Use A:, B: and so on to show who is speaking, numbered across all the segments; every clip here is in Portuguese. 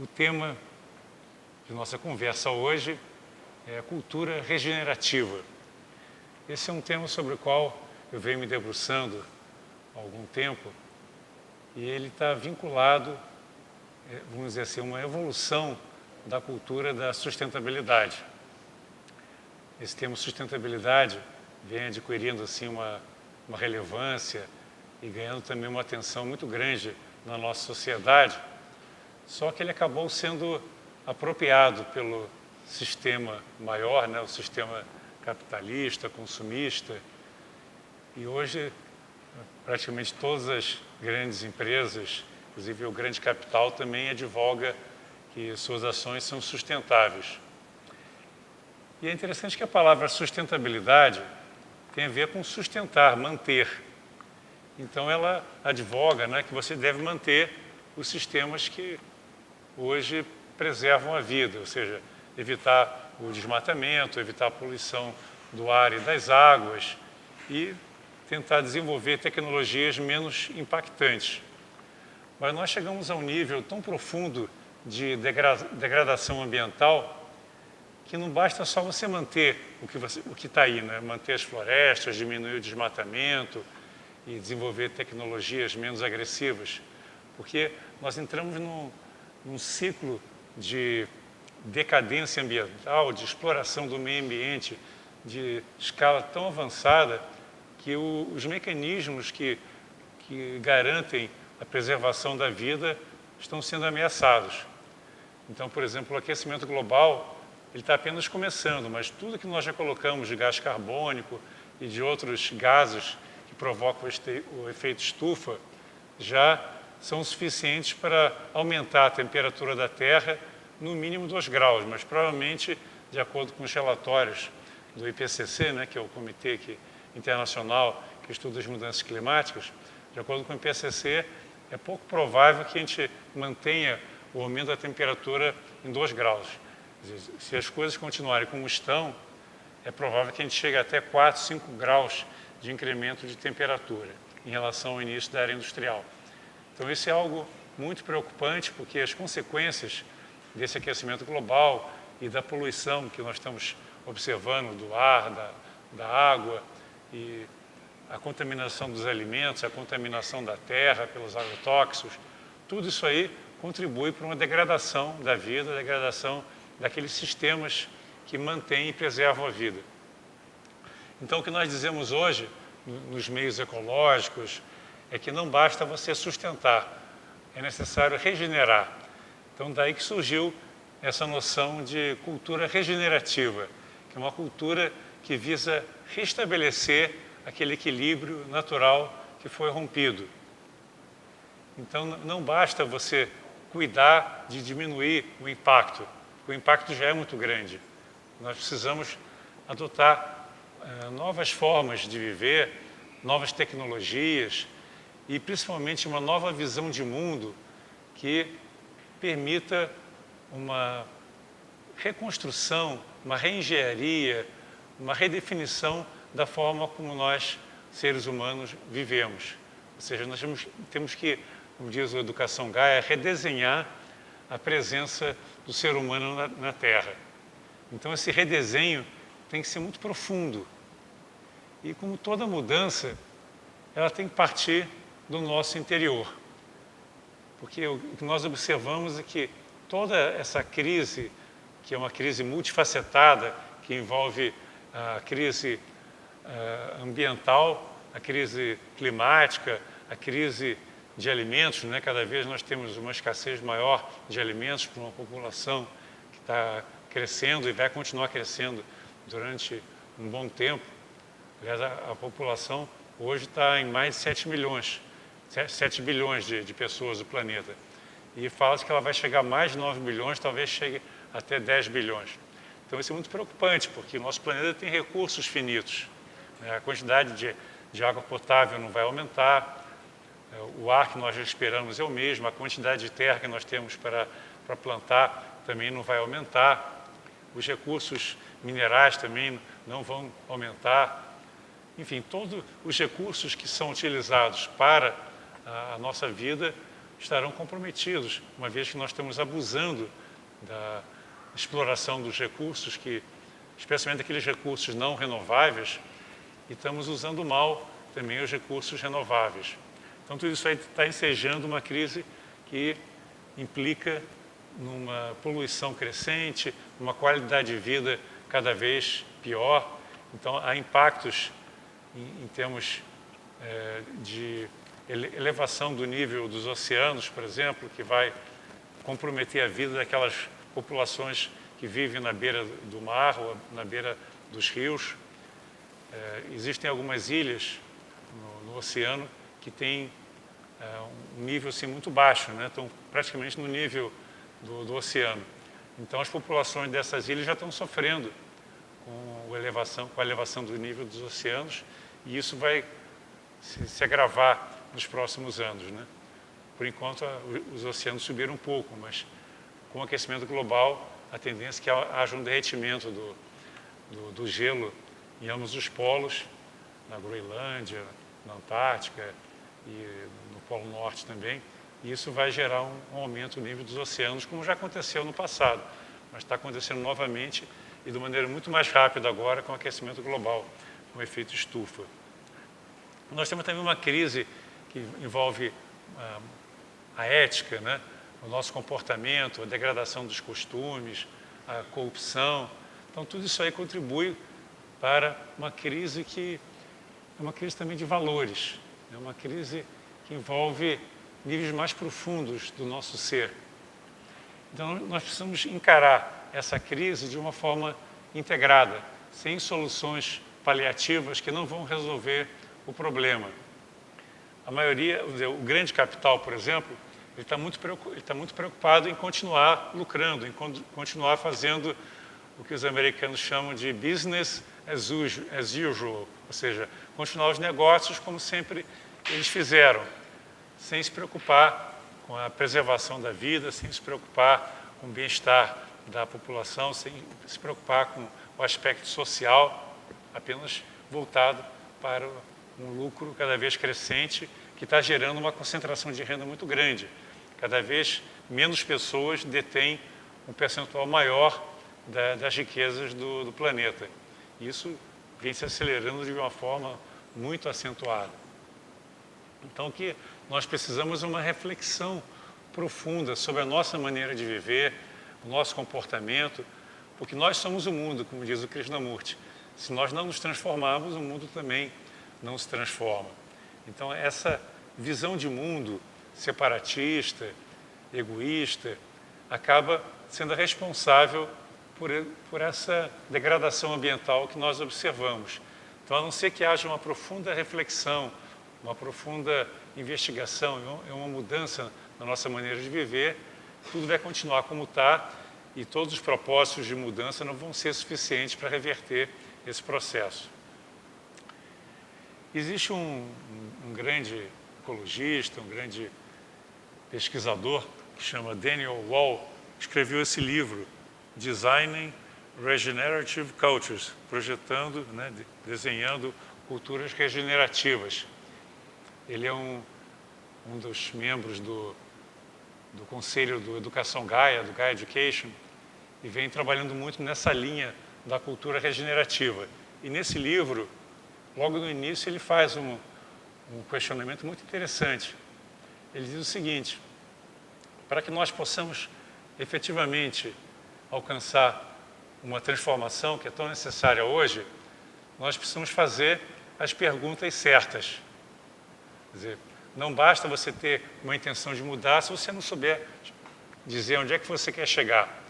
A: O tema de nossa conversa hoje é a cultura regenerativa. Esse é um tema sobre o qual eu venho me debruçando há algum tempo e ele está vinculado, vamos dizer assim, a uma evolução da cultura da sustentabilidade. Esse termo sustentabilidade vem adquirindo assim uma relevância e ganhando também uma atenção muito grande na nossa sociedade, só que ele acabou sendo apropriado pelo sistema maior, o sistema capitalista, consumista, e hoje praticamente todas as grandes empresas, inclusive o grande capital, também advoga que suas ações são sustentáveis. E é interessante que a palavra sustentabilidade tem a ver com sustentar, manter. Então ela advoga que você deve manter os sistemas que hoje preservam a vida, ou seja, evitar o desmatamento, evitar a poluição do ar e das águas e tentar desenvolver tecnologias menos impactantes. Mas nós chegamos a um nível tão profundo de degradação ambiental que não basta só você manter o que está aí, manter as florestas, diminuir o desmatamento e desenvolver tecnologias menos agressivas, porque nós entramos num ciclo de decadência ambiental, de exploração do meio ambiente de escala tão avançada que os mecanismos que garantem a preservação da vida estão sendo ameaçados. Então, por exemplo, o aquecimento global ele está apenas começando, mas tudo que nós já colocamos de gás carbônico e de outros gases que provocam o efeito estufa já são suficientes para aumentar a temperatura da Terra no mínimo 2 graus, mas provavelmente, de acordo com os relatórios do IPCC, que é o Comitê Internacional que estuda as mudanças climáticas, de acordo com o IPCC, é pouco provável que a gente mantenha o aumento da temperatura em 2 graus. Se as coisas continuarem como estão, é provável que a gente chegue até 4, 5 graus de incremento de temperatura em relação ao início da era industrial. Então, isso é algo muito preocupante, porque as consequências desse aquecimento global e da poluição que nós estamos observando do ar, da água e a contaminação dos alimentos, a contaminação da terra pelos agrotóxicos, tudo isso aí contribui para uma degradação da vida, degradação daqueles sistemas que mantêm e preservam a vida. Então, o que nós dizemos hoje, nos meios ecológicos, é que não basta você sustentar, é necessário regenerar. Então, daí que surgiu essa noção de cultura regenerativa, que é uma cultura que visa restabelecer aquele equilíbrio natural que foi rompido. Então, não basta você cuidar de diminuir o impacto já é muito grande. Nós precisamos adotar novas formas de viver, novas tecnologias e, principalmente, uma nova visão de mundo que permita uma reconstrução, uma reengenharia, uma redefinição da forma como nós, seres humanos, vivemos. Ou seja, nós temos que, como diz a Educação Gaia, redesenhar a presença do ser humano na Terra. Então, esse redesenho tem que ser muito profundo. E, como toda mudança, ela tem que partir do nosso interior. Porque o que nós observamos é que toda essa crise, que é uma crise multifacetada, que envolve a crise ambiental, a crise climática, a crise de alimentos, cada vez nós temos uma escassez maior de alimentos para uma população que está crescendo e vai continuar crescendo durante um bom tempo. Aliás, a população hoje está em mais de 7 bilhões de pessoas do planeta. E fala-se que ela vai chegar a mais de 9 bilhões, talvez chegue até 10 bilhões. Então isso é muito preocupante, porque o nosso planeta tem recursos finitos. A quantidade de água potável não vai aumentar, o ar que nós respiramos é o mesmo, a quantidade de terra que nós temos para plantar também não vai aumentar, os recursos minerais também não vão aumentar. Enfim, todos os recursos que são utilizados para a nossa vida estarão comprometidos, uma vez que nós estamos abusando da exploração dos recursos, especialmente aqueles recursos não renováveis, e estamos usando mal também os recursos renováveis. Então, tudo isso aí está ensejando uma crise que implica numa poluição crescente, numa qualidade de vida cada vez pior. Então, há impactos em termos de elevação do nível dos oceanos, por exemplo, que vai comprometer a vida daquelas populações que vivem na beira do mar ou na beira dos rios. Existem algumas ilhas no oceano que têm um nível assim, muito baixo, né? Estão praticamente no nível do oceano. Então, as populações dessas ilhas já estão sofrendo com a elevação do nível dos oceanos, e isso vai se agravar nos próximos anos, né? Por enquanto, os oceanos subiram um pouco, mas com o aquecimento global, a tendência é que haja um derretimento do gelo em ambos os polos, na Groenlândia, na Antártica e no Polo Norte também. E isso vai gerar um aumento do nível dos oceanos, como já aconteceu no passado, mas está acontecendo novamente e de maneira muito mais rápida agora com o aquecimento global, com o efeito estufa. Nós temos também uma crise que envolve a ética, né? O nosso comportamento, a degradação dos costumes, a corrupção. Então, tudo isso aí contribui para uma crise que é uma crise também de valores, é uma crise que envolve níveis mais profundos do nosso ser. Então, nós precisamos encarar essa crise de uma forma integrada, sem soluções paliativas que não vão resolver o problema. A maioria, vamos dizer, o grande capital, por exemplo, ele está muito preocupado em continuar lucrando, em continuar fazendo o que os americanos chamam de business as usual, ou seja, continuar os negócios como sempre eles fizeram, sem se preocupar com a preservação da vida, sem se preocupar com o bem-estar da população, sem se preocupar com o aspecto social, apenas voltado para um lucro cada vez crescente, que está gerando uma concentração de renda muito grande. Cada vez menos pessoas detêm um percentual maior das riquezas do planeta. Isso vem se acelerando de uma forma muito acentuada. Então, que nós precisamos uma reflexão profunda sobre a nossa maneira de viver, o nosso comportamento, porque nós somos o mundo, como diz o Krishnamurti. Se nós não nos transformarmos, o mundo também não se transforma. Então, essa visão de mundo separatista, egoísta, acaba sendo responsável por essa degradação ambiental que nós observamos. Então, a não ser que haja uma profunda reflexão, uma profunda investigação, uma mudança na nossa maneira de viver, tudo vai continuar como está e todos os propósitos de mudança não vão ser suficientes para reverter esse processo. Existe um grande ecologista, um grande pesquisador que chama Daniel Wall, escreveu esse livro, Designing Regenerative Cultures, projetando, né, desenhando culturas regenerativas. Ele é um dos membros do Conselho do Educação Gaia, do Gaia Education, e vem trabalhando muito nessa linha da cultura regenerativa. E nesse livro, logo no início, ele faz um questionamento muito interessante. Ele diz o seguinte: para que nós possamos efetivamente alcançar uma transformação que é tão necessária hoje, nós precisamos fazer as perguntas certas. Quer dizer, não basta você ter uma intenção de mudar se você não souber dizer onde é que você quer chegar.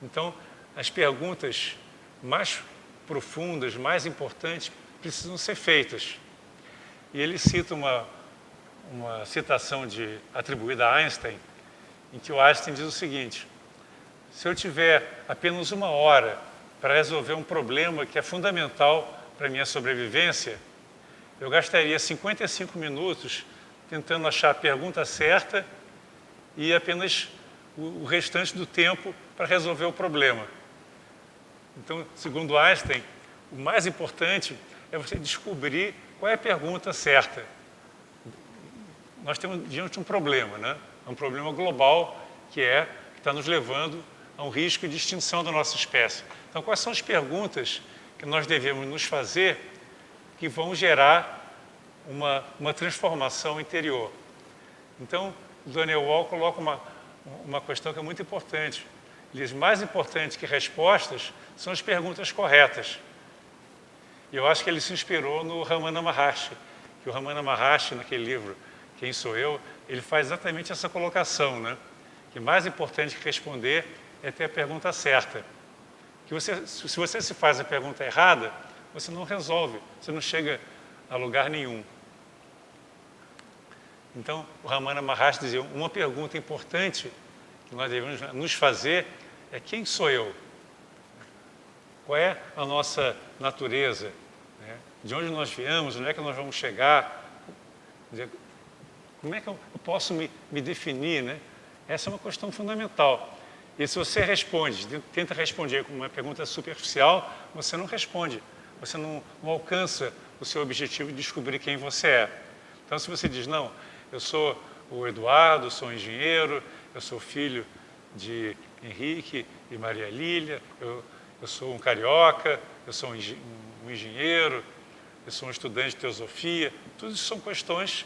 A: Então, as perguntas mais profundas, mais importantes, precisam ser feitas. E ele cita uma citação atribuída a Einstein, em que o Einstein diz o seguinte: se eu tiver apenas 1 hora para resolver um problema que é fundamental para a minha sobrevivência, eu gastaria 55 minutos tentando achar a pergunta certa e apenas o restante do tempo para resolver o problema. Então, segundo Einstein, o mais importante é você descobrir qual é a pergunta certa. Nós temos diante um problema, né? a um problema global que está nos levando a um risco de extinção da nossa espécie. Então, quais são as perguntas que nós devemos nos fazer que vão gerar uma transformação interior? Então, o Daniel Wall coloca uma questão que é muito importante. Ele diz, mais importante que respostas são as perguntas corretas. E eu acho que ele se inspirou no Ramana Maharshi, que o Ramana Maharshi, naquele livro Quem Sou Eu, ele faz exatamente essa colocação, né? Que mais importante que responder é ter a pergunta certa. Que se você se faz a pergunta errada, você não resolve, você não chega a lugar nenhum. Então, o Ramana Maharshi dizia, uma pergunta importante que nós devemos nos fazer é quem sou eu? Qual é a nossa natureza? Né? De onde nós viemos? Onde é que nós vamos chegar? Como é que eu posso me definir? Né? Essa é uma questão fundamental. E se você tenta responder com uma pergunta superficial, você não responde. Você não alcança o seu objetivo de descobrir quem você é. Então, se você diz, não, eu sou o Eduardo, sou um engenheiro, eu sou filho de Henrique e Maria Lília, eu sou um carioca, eu sou um engenheiro, eu sou um estudante de teosofia. Tudo isso são questões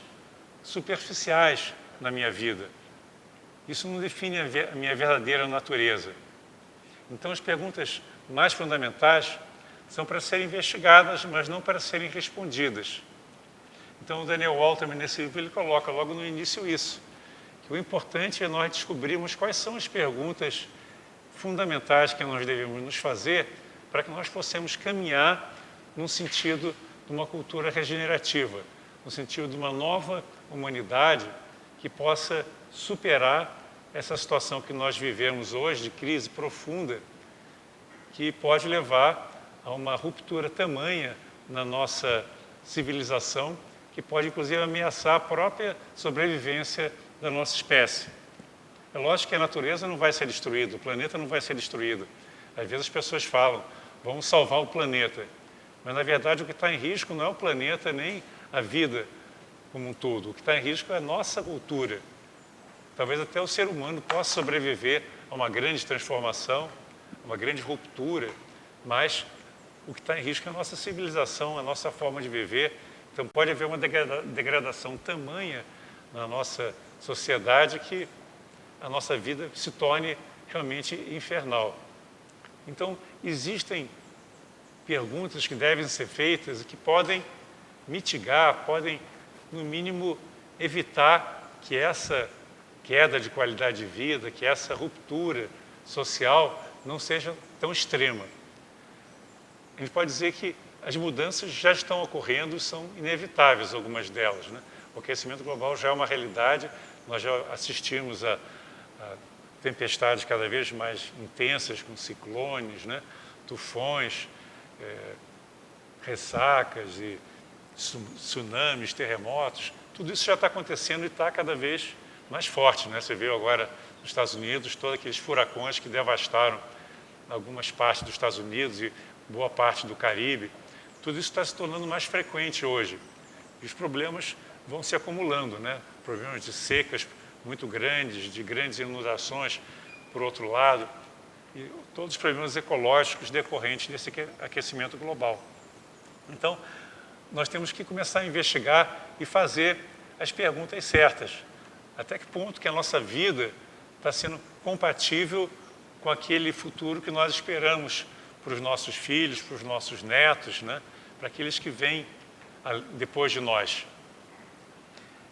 A: superficiais na minha vida. Isso não define a minha verdadeira natureza. Então, as perguntas mais fundamentais são para serem investigadas, mas não para serem respondidas. Então, o Daniel Wall, também nesse livro, ele coloca logo no início isso, que o importante é nós descobrirmos quais são as perguntas fundamentais que nós devemos nos fazer para que nós possamos caminhar no sentido de uma cultura regenerativa, no sentido de uma nova humanidade que possa superar essa situação que nós vivemos hoje, de crise profunda, que pode levar a uma ruptura tamanha na nossa civilização, que pode, inclusive, ameaçar a própria sobrevivência da nossa espécie. É lógico que a natureza não vai ser destruída, o planeta não vai ser destruído. Às vezes as pessoas falam, vamos salvar o planeta. Mas, na verdade, o que está em risco não é o planeta nem a vida como um todo. O que está em risco é a nossa cultura. Talvez até o ser humano possa sobreviver a uma grande transformação, uma grande ruptura, mas o que está em risco é a nossa civilização, a nossa forma de viver. Então, pode haver uma degradação tamanha na nossa sociedade que a nossa vida se torne realmente infernal. Então, existem perguntas que devem ser feitas e que podem mitigar, podem, no mínimo, evitar que essa queda de qualidade de vida, que essa ruptura social não seja tão extrema. A gente pode dizer que as mudanças já estão ocorrendo e são inevitáveis, algumas delas, né? O aquecimento global já é uma realidade, nós já assistimos a tempestades cada vez mais intensas, com ciclones, né? Tufões, ressacas e tsunamis, terremotos. Tudo isso já está acontecendo e está cada vez mais forte, né? Você viu agora nos Estados Unidos todos aqueles furacões que devastaram algumas partes dos Estados Unidos e boa parte do Caribe. Tudo isso está se tornando mais frequente hoje. E os problemas vão se acumulando, né? Problemas de secas muito grandes, de grandes inundações, por outro lado, e todos os problemas ecológicos decorrentes desse aquecimento global. Então, nós temos que começar a investigar e fazer as perguntas certas. Até que ponto que a nossa vida está sendo compatível com aquele futuro que nós esperamos para os nossos filhos, para os nossos netos, né? Para aqueles que vêm depois de nós.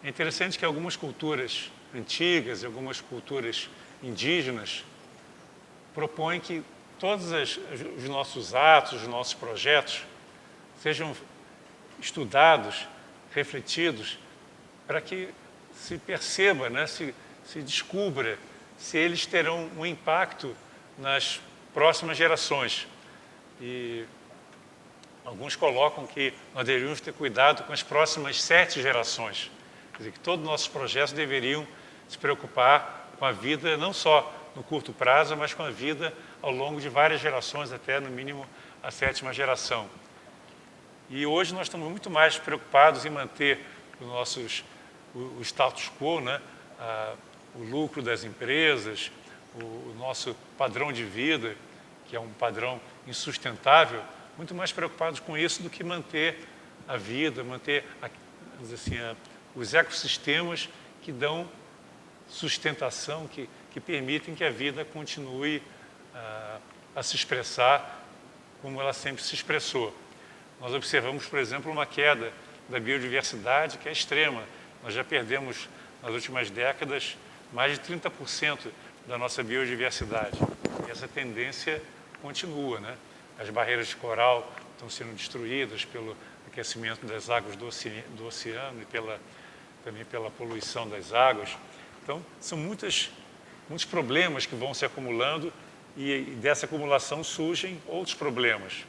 A: É interessante que algumas culturas antigas e algumas culturas indígenas propõem que todos os nossos atos, os nossos projetos sejam estudados, refletidos, para que se perceba, né, se descubra se eles terão um impacto nas próximas gerações. E alguns colocam que nós deveríamos ter cuidado com as próximas 7 gerações. Quer dizer, que todos os nossos projetos deveriam se preocupar com a vida, não só no curto prazo, mas com a vida ao longo de várias gerações, até no mínimo a 7ª geração. E hoje nós estamos muito mais preocupados em manter o status quo, né? o lucro das empresas, o nosso padrão de vida, que é um padrão insustentável, muito mais preocupados com isso do que manter a vida, manter assim, os ecossistemas que dão sustentação, que permitem que a vida continue a se expressar como ela sempre se expressou. Nós observamos, por exemplo, uma queda da biodiversidade que é extrema. Nós já perdemos, nas últimas décadas, mais de 30% da nossa biodiversidade. E essa tendência continua, né? As barreiras de coral estão sendo destruídas pelo aquecimento das águas do oceano e também pela poluição das águas. Então, são muitos problemas que vão se acumulando e dessa acumulação surgem outros problemas.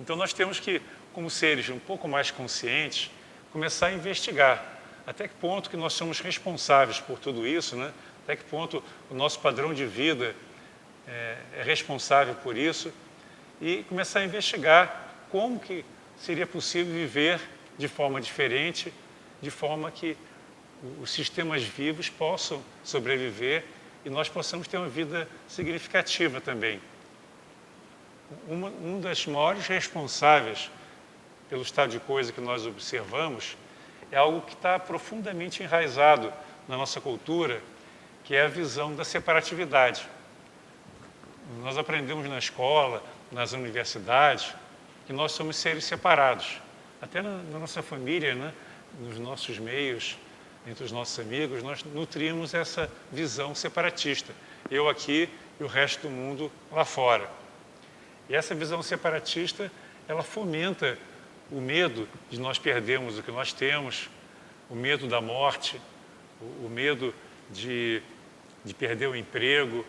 A: Então, nós temos que, como seres um pouco mais conscientes, começar a investigar até que ponto que nós somos responsáveis por tudo isso, né? Até que ponto o nosso padrão de vida é responsável por isso e começar a investigar como que seria possível viver de forma diferente, de forma que os sistemas vivos possam sobreviver e nós possamos ter uma vida significativa também. Um das maiores responsáveis pelo estado de coisa que nós observamos é algo que está profundamente enraizado na nossa cultura, que é a visão da separatividade. Nós aprendemos na escola, nas universidades, que nós somos seres separados. Até na nossa família, né? Nos nossos meios, entre os nossos amigos, nós nutrimos essa visão separatista. Eu aqui e o resto do mundo lá fora. E essa visão separatista, ela fomenta o medo de nós perdermos o que nós temos, o medo da morte, o medo de perder o emprego,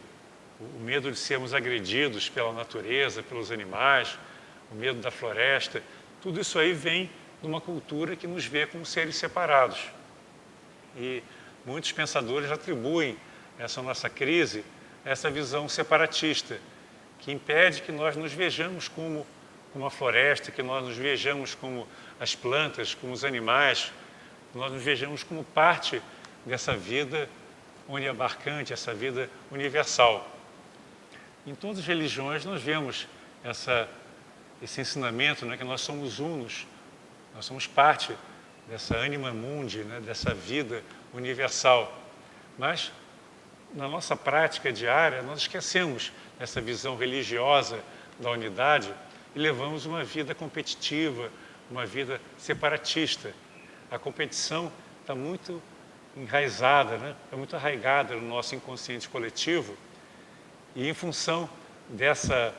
A: o medo de sermos agredidos pela natureza, pelos animais, o medo da floresta. Tudo isso aí vem de uma cultura que nos vê como seres separados. E muitos pensadores atribuem essa nossa crise a essa visão separatista, que impede que nós nos vejamos como a floresta, que nós nos vejamos como as plantas, como os animais, que nós nos vejamos como parte dessa vida oniabarcante, essa vida universal. Em todas as religiões nós vemos esse ensinamento, né, que nós somos unos, nós somos parte dessa anima mundi, né, dessa vida universal. Mas na nossa prática diária nós esquecemos essa visão religiosa da unidade e levamos uma vida competitiva, uma vida separatista. A competição está muito enraizada, né? Está muito arraigada no nosso inconsciente coletivo e em função dessa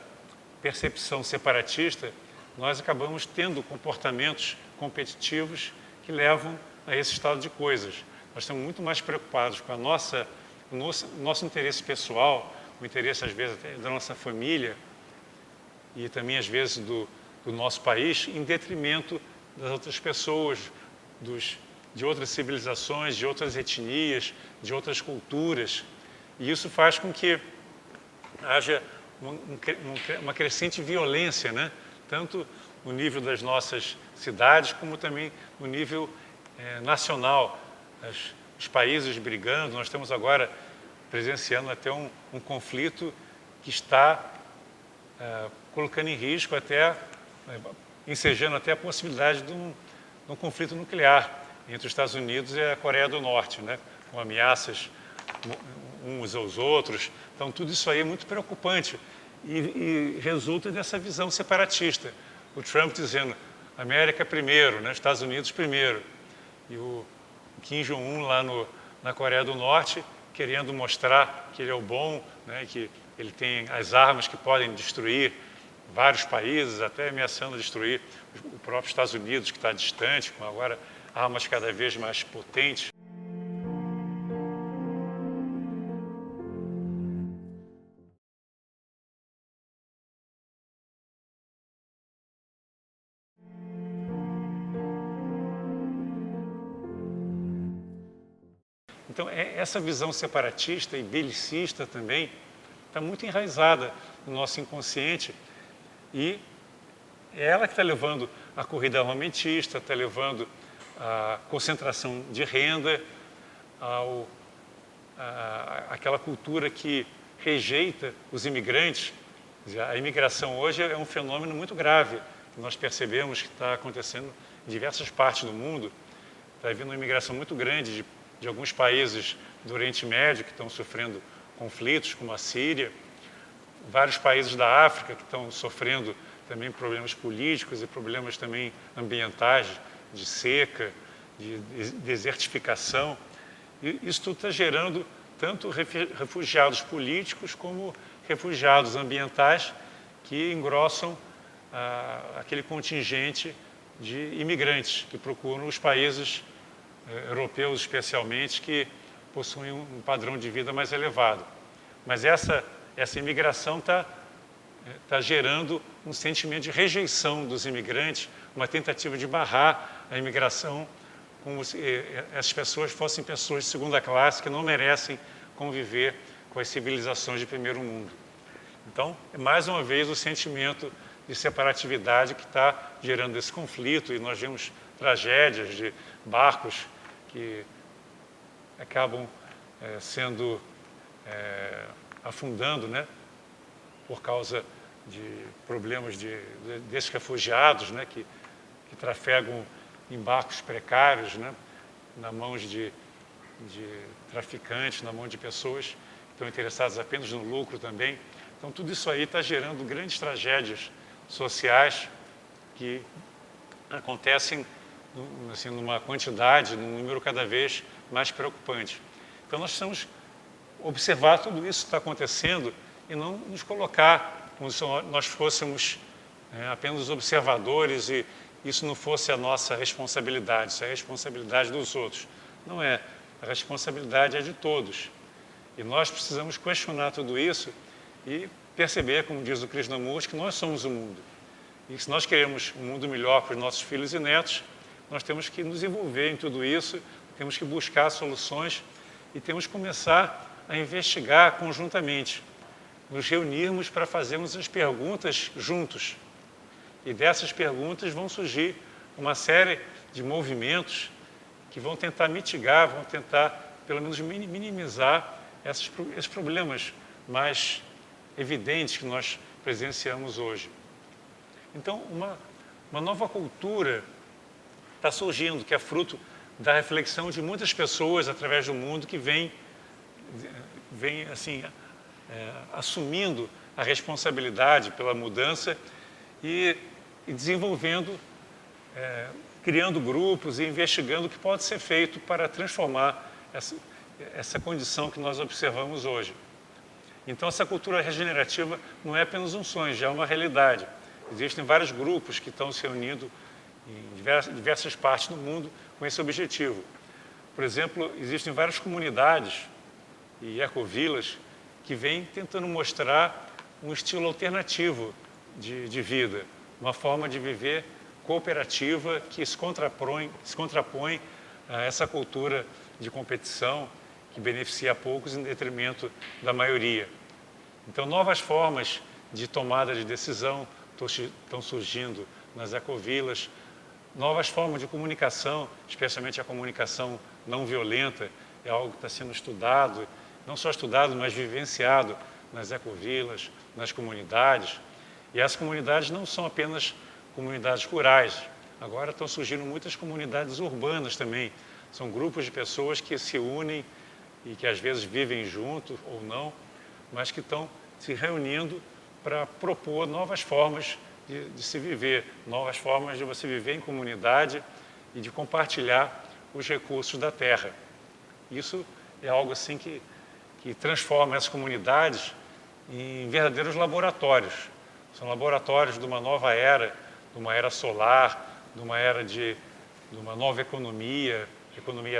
A: percepção separatista, nós acabamos tendo comportamentos competitivos que levam a esse estado de coisas. Nós estamos muito mais preocupados com o nosso interesse pessoal, o interesse, às vezes, até da nossa família e também, às vezes, do nosso país, em detrimento das outras pessoas, de outras civilizações, de outras etnias, de outras culturas. E isso faz com que haja uma crescente violência, né? Tanto no nível das nossas cidades, como também no nível nacional. Os países brigando, nós estamos agora presenciando até um conflito que está colocando em risco ensejando até a possibilidade de um conflito nuclear entre os Estados Unidos e a Coreia do Norte, né? Com ameaças uns aos outros. Então, tudo isso aí é muito preocupante e resulta dessa visão separatista. O Trump dizendo América primeiro, né? Estados Unidos primeiro. E o Kim Jong-un lá na Coreia do Norte querendo mostrar que ele é o bom, né? Que ele tem as armas que podem destruir vários países, até ameaçando destruir o próprio Estados Unidos, que está distante, com agora armas cada vez mais potentes. Então, essa visão separatista e belicista também está muito enraizada no nosso inconsciente e é ela que está levando a corrida armamentista, está levando a concentração de renda, aquela cultura que rejeita os imigrantes. A imigração hoje é um fenômeno muito grave, que nós percebemos que está acontecendo em diversas partes do mundo. Está havendo uma imigração muito grande de alguns países do Oriente Médio que estão sofrendo conflitos, como a Síria, vários países da África que estão sofrendo também problemas políticos e problemas também ambientais, de seca, de desertificação. E isso tudo está gerando tanto refugiados políticos como refugiados ambientais que engrossam aquele contingente de imigrantes que procuram os países europeus, especialmente, que possuem um padrão de vida mais elevado. Mas essa imigração está gerando um sentimento de rejeição dos imigrantes, uma tentativa de barrar a imigração, como se essas pessoas fossem pessoas de segunda classe que não merecem conviver com as civilizações de primeiro mundo. Então, é mais uma vez o sentimento de separatividade que está gerando esse conflito, e nós vemos tragédias de barcos que acabam afundando, né, por causa de problemas desses refugiados, né, que trafegam em barcos precários, né, na mãos de traficantes, na mão de pessoas que estão interessadas apenas no lucro também. Então, tudo isso aí está gerando grandes tragédias sociais que acontecem assim, numa quantidade, num número cada vez mais preocupante. Então, nós precisamos observar tudo isso que está acontecendo e não nos colocar como se nós fôssemos apenas observadores e isso não fosse a nossa responsabilidade, isso é a responsabilidade dos outros. Não é. A responsabilidade é de todos. E nós precisamos questionar tudo isso e perceber, como diz o Krishnamurti, que nós somos o mundo. E se nós queremos um mundo melhor para os nossos filhos e netos, nós temos que nos envolver em tudo isso, temos que buscar soluções e temos que começar a investigar conjuntamente, nos reunirmos para fazermos as perguntas juntos. E dessas perguntas vão surgir uma série de movimentos que vão tentar mitigar, vão tentar, pelo menos, minimizar esses problemas mais evidentes que nós presenciamos hoje. Então, uma nova cultura está surgindo, que é fruto da reflexão de muitas pessoas através do mundo que vem assim, assumindo a responsabilidade pela mudança e desenvolvendo, criando grupos e investigando o que pode ser feito para transformar essa condição que nós observamos hoje. Então, essa cultura regenerativa não é apenas um sonho, já é uma realidade. Existem vários grupos que estão se reunindo em diversas partes do mundo com esse objetivo. Por exemplo, existem várias comunidades e ecovilas que vêm tentando mostrar um estilo alternativo de vida, uma forma de viver cooperativa que se contrapõe a essa cultura de competição que beneficia a poucos em detrimento da maioria. Então, novas formas de tomada de decisão estão surgindo nas ecovilas, novas formas de comunicação, especialmente a comunicação não violenta, é algo que está sendo estudado, não só estudado, mas vivenciado nas ecovilas, nas comunidades. E essas comunidades não são apenas comunidades rurais, agora estão surgindo muitas comunidades urbanas também. São grupos de pessoas que se unem e que às vezes vivem juntos ou não, mas que estão se reunindo para propor novas formas de se viver, novas formas de você viver em comunidade e de compartilhar os recursos da terra. Isso é algo assim que transforma essas comunidades em verdadeiros laboratórios. São laboratórios de uma nova era, de uma era solar, de uma era de uma nova economia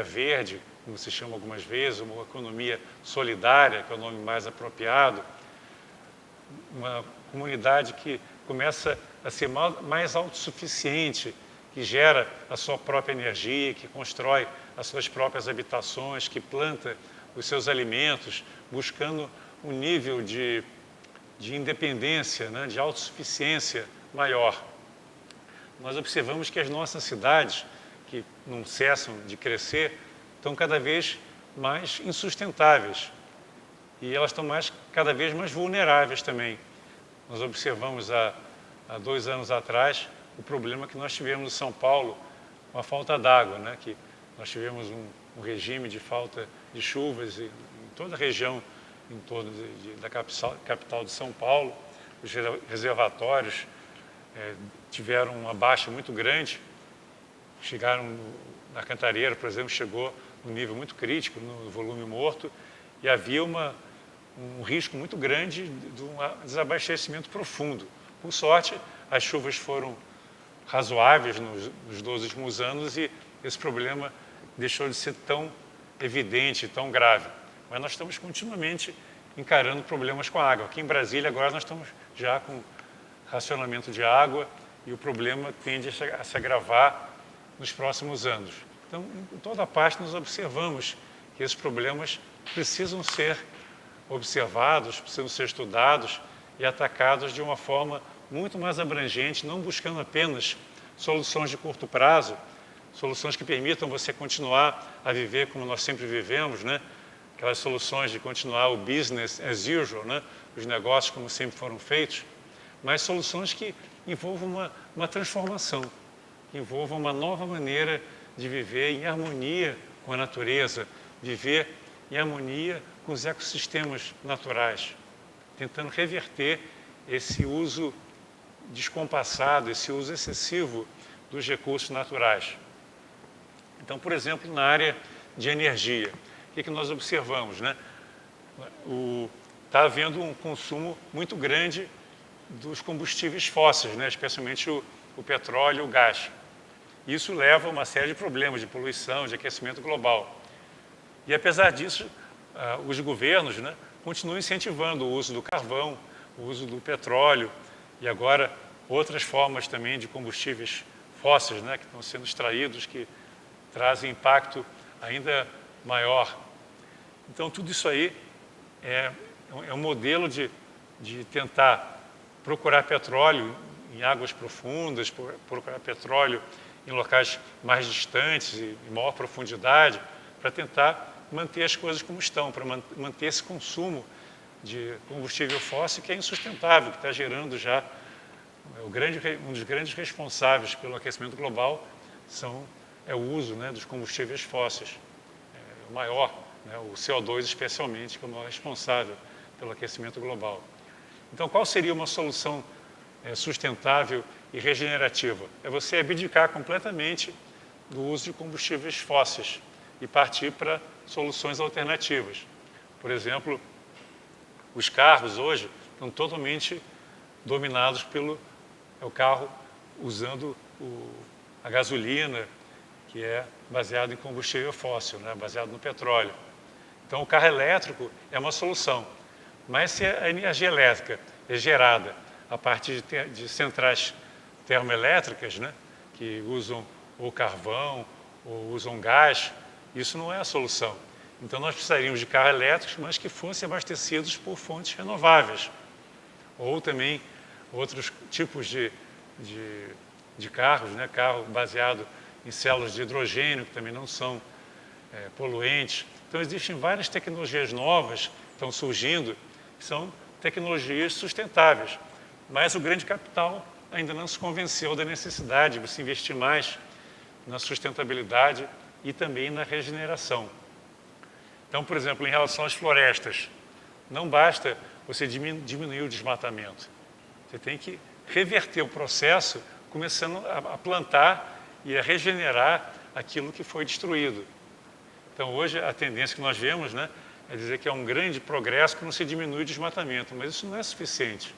A: verde, como se chama algumas vezes, uma economia solidária, que é o nome mais apropriado, uma comunidade que começa a ser mais autossuficiente, que gera a sua própria energia, que constrói as suas próprias habitações, que planta os seus alimentos, buscando um nível de independência, né, de autossuficiência maior. Nós observamos que as nossas cidades, que não cessam de crescer, estão cada vez mais insustentáveis e elas estão cada vez mais vulneráveis também. Nós observamos há 2 anos atrás o problema que nós tivemos em São Paulo com a falta d'água, né? Que nós tivemos um regime de falta de chuvas em toda a região em torno da capital de São Paulo. Os reservatórios tiveram uma baixa muito grande, chegaram na Cantareira, por exemplo, chegou num nível muito crítico no volume morto e havia um risco muito grande de um desabastecimento profundo. Por sorte, as chuvas foram razoáveis nos 12 últimos anos e esse problema deixou de ser tão evidente, tão grave. Mas nós estamos continuamente encarando problemas com a água. Aqui em Brasília, agora, nós estamos já com racionamento de água e o problema tende a se agravar nos próximos anos. Então, em toda parte, nós observamos que esses problemas precisam ser observados, precisam ser estudados e atacados de uma forma muito mais abrangente, não buscando apenas soluções de curto prazo, soluções que permitam você continuar a viver como nós sempre vivemos, né? Aquelas soluções de continuar o business as usual, né? Os negócios como sempre foram feitos, mas soluções que envolvam uma transformação, que envolvam uma nova maneira de viver em harmonia com a natureza, viver em harmonia com os ecossistemas naturais, tentando reverter esse uso descompassado, esse uso excessivo dos recursos naturais. Então, por exemplo, na área de energia, o que nós observamos, né? Está havendo um consumo muito grande dos combustíveis fósseis, né? Especialmente o petróleo e o gás. Isso leva a uma série de problemas de poluição, de aquecimento global. E, apesar disso, os governos, né, continuam incentivando o uso do carvão, o uso do petróleo e agora outras formas também de combustíveis fósseis, né, que estão sendo extraídos, que trazem impacto ainda maior. Então, tudo isso aí é um modelo de tentar procurar petróleo em águas profundas, procurar petróleo em locais mais distantes e em maior profundidade, para tentar manter as coisas como estão, para manter esse consumo de combustível fóssil que é insustentável, que está gerando já um dos grandes responsáveis pelo aquecimento global é o uso, né, dos combustíveis fósseis, o maior, né, o CO2 especialmente, que é o maior responsável pelo aquecimento global. Então, qual seria uma solução sustentável e regenerativa? É você abdicar completamente do uso de combustíveis fósseis e partir para soluções alternativas. Por exemplo, os carros hoje estão totalmente dominados pelo carro usando a gasolina, que é baseado em combustível fóssil, né, baseado no petróleo. Então, o carro elétrico é uma solução, mas se a energia elétrica é gerada a partir de centrais termoelétricas, né, que usam ou carvão ou usam gás, isso não é a solução. Então, nós precisaríamos de carros elétricos, mas que fossem abastecidos por fontes renováveis. Ou também outros tipos de carros, né? Carro baseado em células de hidrogênio, que também não são poluentes. Então, existem várias tecnologias novas que estão surgindo, que são tecnologias sustentáveis. Mas o grande capital ainda não se convenceu da necessidade de se investir mais na sustentabilidade e também na regeneração. Então, por exemplo, em relação às florestas, não basta você diminuir o desmatamento. Você tem que reverter o processo, começando a plantar e a regenerar aquilo que foi destruído. Então, hoje, a tendência que nós vemos, né, é dizer que é um grande progresso que não se diminui o desmatamento, mas isso não é suficiente.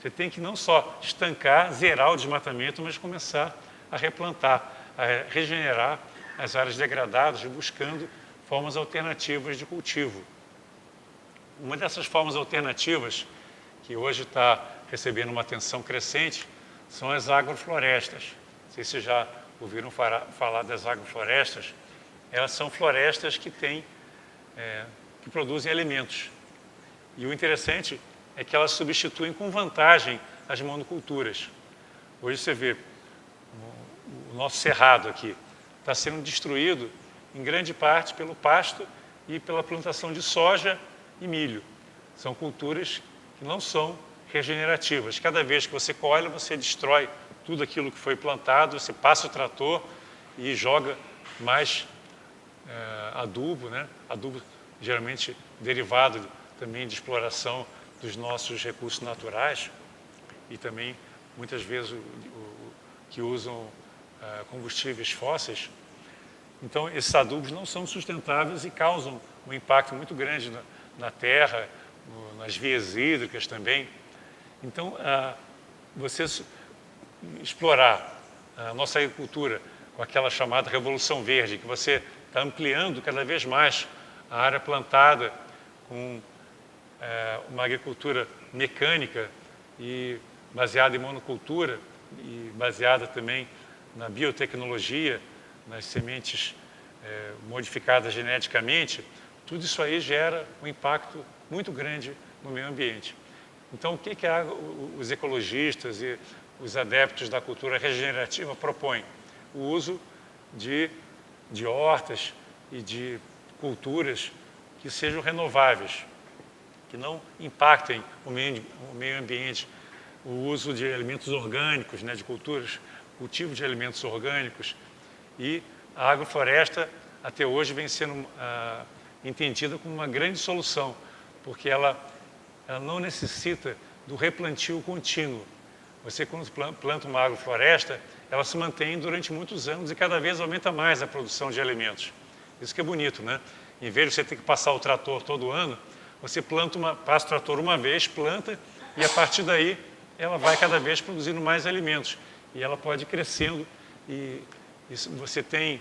A: Você tem que não só estancar, zerar o desmatamento, mas começar a replantar, a regenerar as áreas degradadas, buscando formas alternativas de cultivo. Uma dessas formas alternativas, que hoje está recebendo uma atenção crescente, são as agroflorestas. Não sei se vocês já ouviram falar das agroflorestas. Elas são florestas que produzem alimentos. E o interessante é que elas substituem com vantagem as monoculturas. Hoje você vê o nosso cerrado aqui está sendo destruído em grande parte pelo pasto e pela plantação de soja e milho. São culturas que não são regenerativas. Cada vez que você colhe, você destrói tudo aquilo que foi plantado, você passa o trator e joga mais adubo, né? Adubo geralmente derivado também de exploração dos nossos recursos naturais e também muitas vezes que usam combustíveis fósseis. Então, esses adubos não são sustentáveis e causam um impacto muito grande na terra, nas vias hídricas também. Então, você explorar a nossa agricultura com aquela chamada Revolução Verde, que você está ampliando cada vez mais a área plantada com uma agricultura mecânica e baseada em monocultura e baseada também na biotecnologia, nas sementes modificadas geneticamente, tudo isso aí gera um impacto muito grande no meio ambiente. Então, o que os ecologistas e os adeptos da cultura regenerativa propõem? O uso de hortas e de culturas que sejam renováveis, que não impactem o meio ambiente, o uso de alimentos orgânicos, né, de culturas, cultivo de alimentos orgânicos. E a agrofloresta, até hoje, vem sendo entendida como uma grande solução, porque ela não necessita do replantio contínuo. Você, quando planta uma agrofloresta, ela se mantém durante muitos anos e cada vez aumenta mais a produção de alimentos. Isso que é bonito, né? Em vez de você ter que passar o trator todo ano, você passa o trator uma vez, planta, e a partir daí ela vai cada vez produzindo mais alimentos. E ela pode ir crescendo e você tem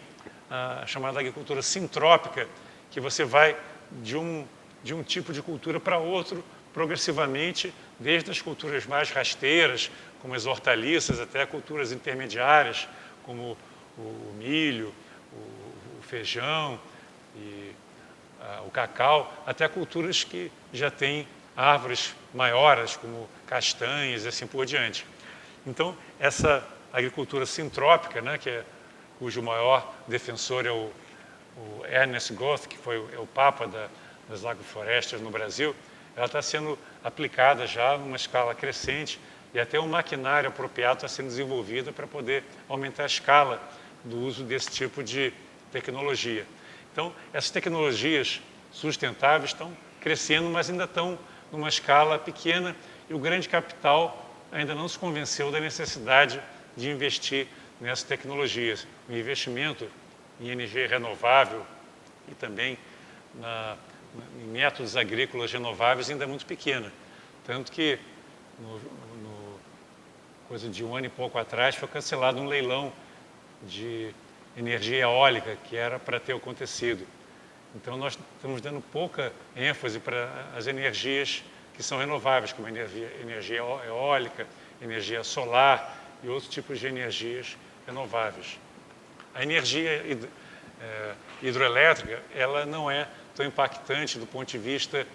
A: a chamada agricultura sintrópica, que você vai de um tipo de cultura para outro, progressivamente, desde as culturas mais rasteiras, como as hortaliças, até culturas intermediárias, como o milho, o feijão e o cacau, até culturas que já têm árvores maiores, como castanhas e assim por diante. Então, essa agricultura sintrópica, né, cujo maior defensor é o Ernest Goethe, que é o papa das agroflorestas no Brasil, ela está sendo aplicada já numa escala crescente e até um maquinário apropriado está sendo desenvolvido para poder aumentar a escala do uso desse tipo de tecnologia. Então, essas tecnologias sustentáveis estão crescendo, mas ainda estão numa escala pequena e o grande capital ainda não se convenceu da necessidade de investir nessas tecnologias. O investimento em energia renovável e também em métodos agrícolas renováveis ainda é muito pequena. Tanto que, coisa de um ano e pouco atrás, foi cancelado um leilão de energia eólica que era para ter acontecido. Então, nós estamos dando pouca ênfase para as energias que são renováveis, como a energia eólica, energia solar e outros tipos de energias renováveis. A energia hidroelétrica, ela não é tão impactante do ponto de vista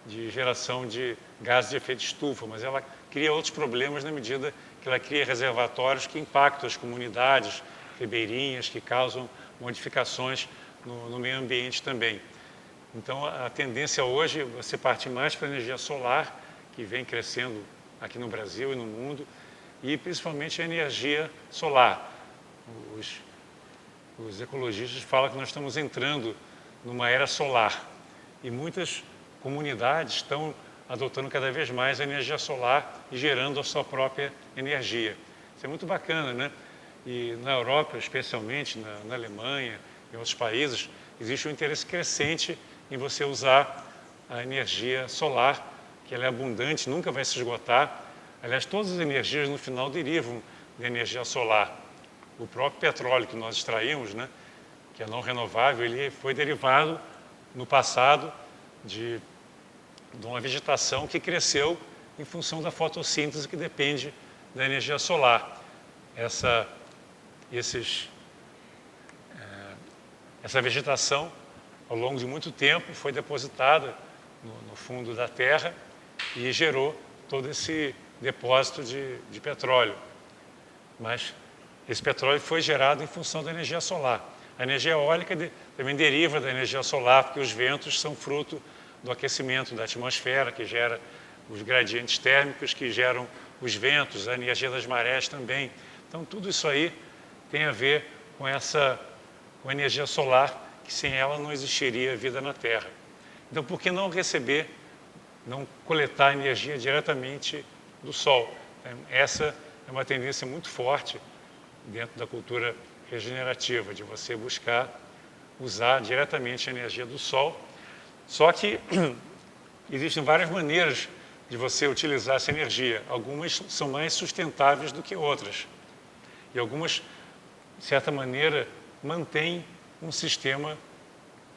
A: de geração de gases de efeito estufa, mas ela cria outros problemas na medida que ela cria reservatórios que impactam as comunidades ribeirinhas, que causam modificações no meio ambiente também. Então, a tendência hoje é você partir mais para a energia solar, que vem crescendo aqui no Brasil e no mundo, e principalmente a energia solar. Os ecologistas falam que nós estamos entrando numa era solar e muitas comunidades estão adotando cada vez mais a energia solar e gerando a sua própria energia. Isso é muito bacana, né? E na Europa, especialmente na Alemanha e outros países, existe um interesse crescente em você usar a energia solar, que ela é abundante, nunca vai se esgotar. Aliás, todas as energias no final derivam da energia solar. O próprio petróleo que nós extraímos, né, que é não renovável, ele foi derivado no passado de uma vegetação que cresceu em função da fotossíntese que depende da energia solar. Essa vegetação, ao longo de muito tempo, foi depositada no fundo da terra e gerou todo esse depósito de petróleo. Mas esse petróleo foi gerado em função da energia solar. A energia eólica também deriva da energia solar, porque os ventos são fruto do aquecimento da atmosfera, que gera os gradientes térmicos, que geram os ventos, a energia das marés também. Então, tudo isso aí tem a ver com com a energia solar, que sem ela não existiria vida na Terra. Então, por que não receber, não coletar energia diretamente do Sol? Essa é uma tendência muito forte dentro da cultura regenerativa, de você buscar usar diretamente a energia do Sol. Só que existem várias maneiras de você utilizar essa energia. Algumas são mais sustentáveis do que outras. E algumas, de certa maneira, mantêm um sistema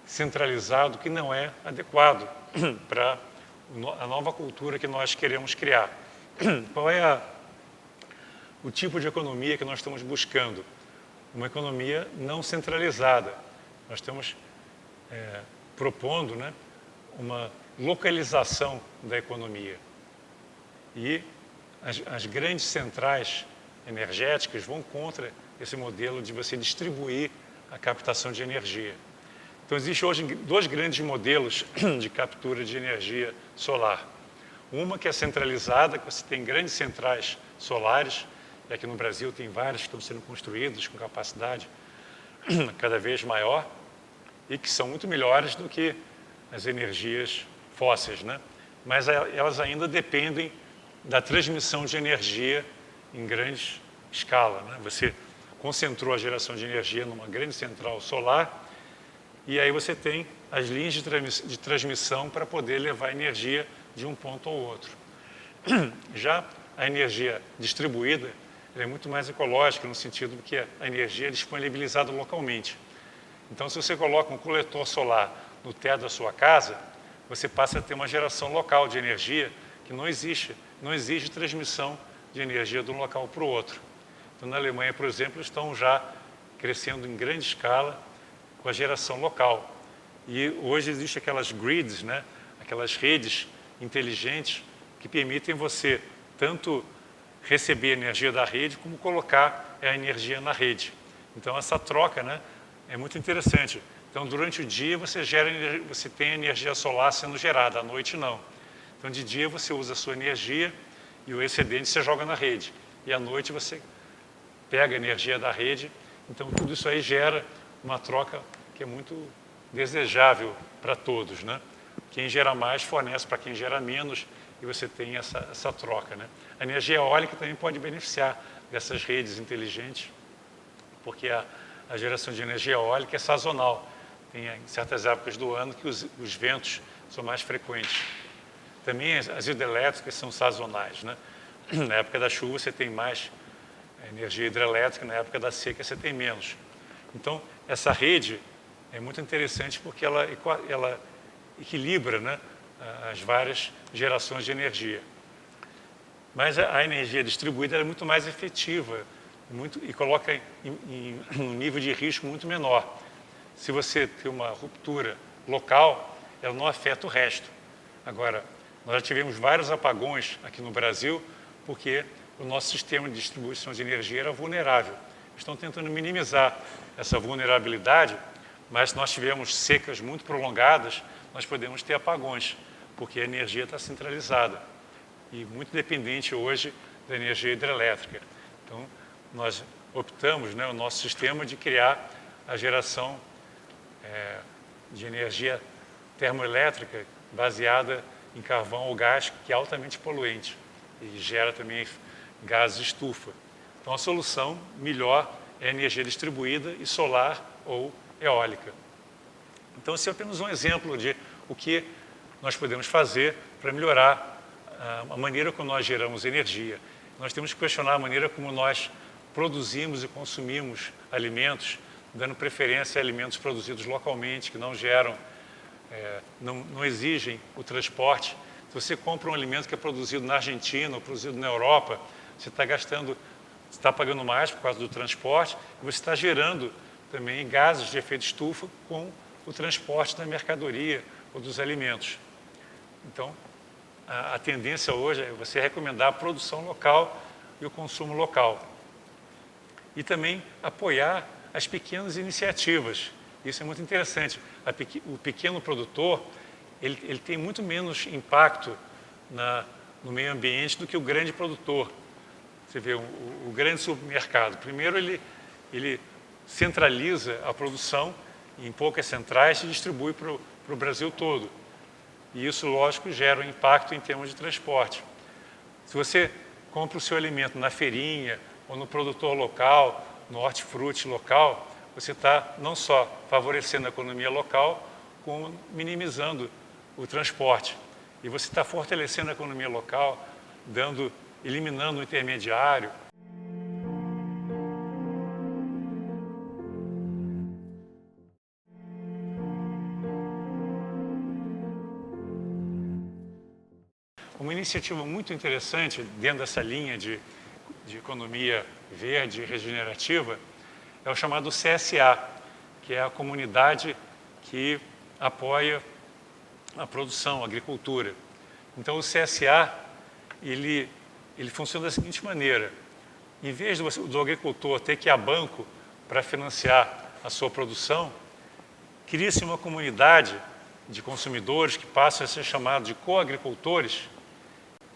A: centralizado que não é adequado para a nova cultura que nós queremos criar. Qual é o tipo de economia que nós estamos buscando? Uma economia não centralizada. Nós estamos propondo, né, uma localização da economia. E as grandes centrais energéticas vão contra esse modelo de você distribuir a captação de energia. Então, existem hoje dois grandes modelos de captura de energia solar. Uma que é centralizada, que você tem grandes centrais solares, e aqui no Brasil tem várias que estão sendo construídas com capacidade cada vez maior, e que são muito melhores do que as energias fósseis, né? Mas elas ainda dependem da transmissão de energia em grande escala, né? Você concentrou a geração de energia numa grande central solar e aí você tem as linhas de transmissão para poder levar energia de um ponto ao outro. Já a energia distribuída é muito mais ecológica, no sentido de que a energia é disponibilizada localmente. Então, se você coloca um coletor solar no teto da sua casa, você passa a ter uma geração local de energia que não exige transmissão de energia de um local para o outro. Então, na Alemanha, por exemplo, estão já crescendo em grande escala com a geração local. E hoje existem aquelas grids, né? Aquelas redes inteligentes que permitem você tanto receber energia da rede como colocar a energia na rede. Então, essa troca, né, é muito interessante. Então, durante o dia você tem energia solar sendo gerada, à noite não. Então, de dia você usa a sua energia e o excedente você joga na rede. E à noite você pega a energia da rede. Então, tudo isso aí gera uma troca que é muito desejável para todos, né? Quem gera mais fornece para quem gera menos e você tem essa troca, né? A energia eólica também pode beneficiar dessas redes inteligentes, porque a geração de energia eólica é sazonal. Tem em certas épocas do ano que os ventos são mais frequentes. Também as hidrelétricas são sazonais, né? Na época da chuva você tem mais energia hidrelétrica, na época da seca você tem menos. Então, essa rede é muito interessante porque ela equilibra, né, as várias gerações de energia. Mas a energia distribuída é muito mais efetiva e coloca em um nível de risco muito menor. Se você tem uma ruptura local, ela não afeta o resto. Agora, nós já tivemos vários apagões aqui no Brasil porque o nosso sistema de distribuição de energia era vulnerável. Estão tentando minimizar essa vulnerabilidade, mas se nós tivermos secas muito prolongadas, nós podemos ter apagões, porque a energia está centralizada e muito dependente hoje da energia hidrelétrica. Então, nós optamos, né, o nosso sistema de criar a geração de energia termoelétrica baseada em carvão ou gás, que é altamente poluente e gera também gases estufa. Então, a solução melhor é a energia distribuída e solar ou eólica. Então, esse é apenas um exemplo de o que nós podemos fazer para melhorar a maneira como nós geramos energia. Nós temos que questionar a maneira como nós produzimos e consumimos alimentos, dando preferência a alimentos produzidos localmente, que não geram, não exigem o transporte. Se você compra um alimento que é produzido na Argentina ou produzido na Europa, você está pagando mais por causa do transporte e você está gerando também gases de efeito estufa com o transporte da mercadoria ou dos alimentos. Então, a tendência hoje é você recomendar a produção local e o consumo local. E também apoiar as pequenas iniciativas Isso é muito interessante. O pequeno produtor, ele tem muito menos impacto no meio ambiente do que o grande produtor. Você vê, o grande supermercado, primeiro ele centraliza a produção em poucas centrais e distribui para o Brasil todo. E isso, lógico, gera um impacto em termos de transporte. Se você compra o seu alimento na feirinha ou no produtor local, no hortifruti local, você está não só favorecendo a economia local, como minimizando o transporte. E você está fortalecendo a economia local, eliminando o intermediário. Uma iniciativa muito interessante dentro dessa linha de economia verde e regenerativa é o chamado CSA, que é a comunidade que apoia a produção, a agricultura. Então, o CSA, ele funciona da seguinte maneira: em vez do agricultor ter que ir a banco para financiar a sua produção, cria-se uma comunidade de consumidores que passam a ser chamados de coagricultores,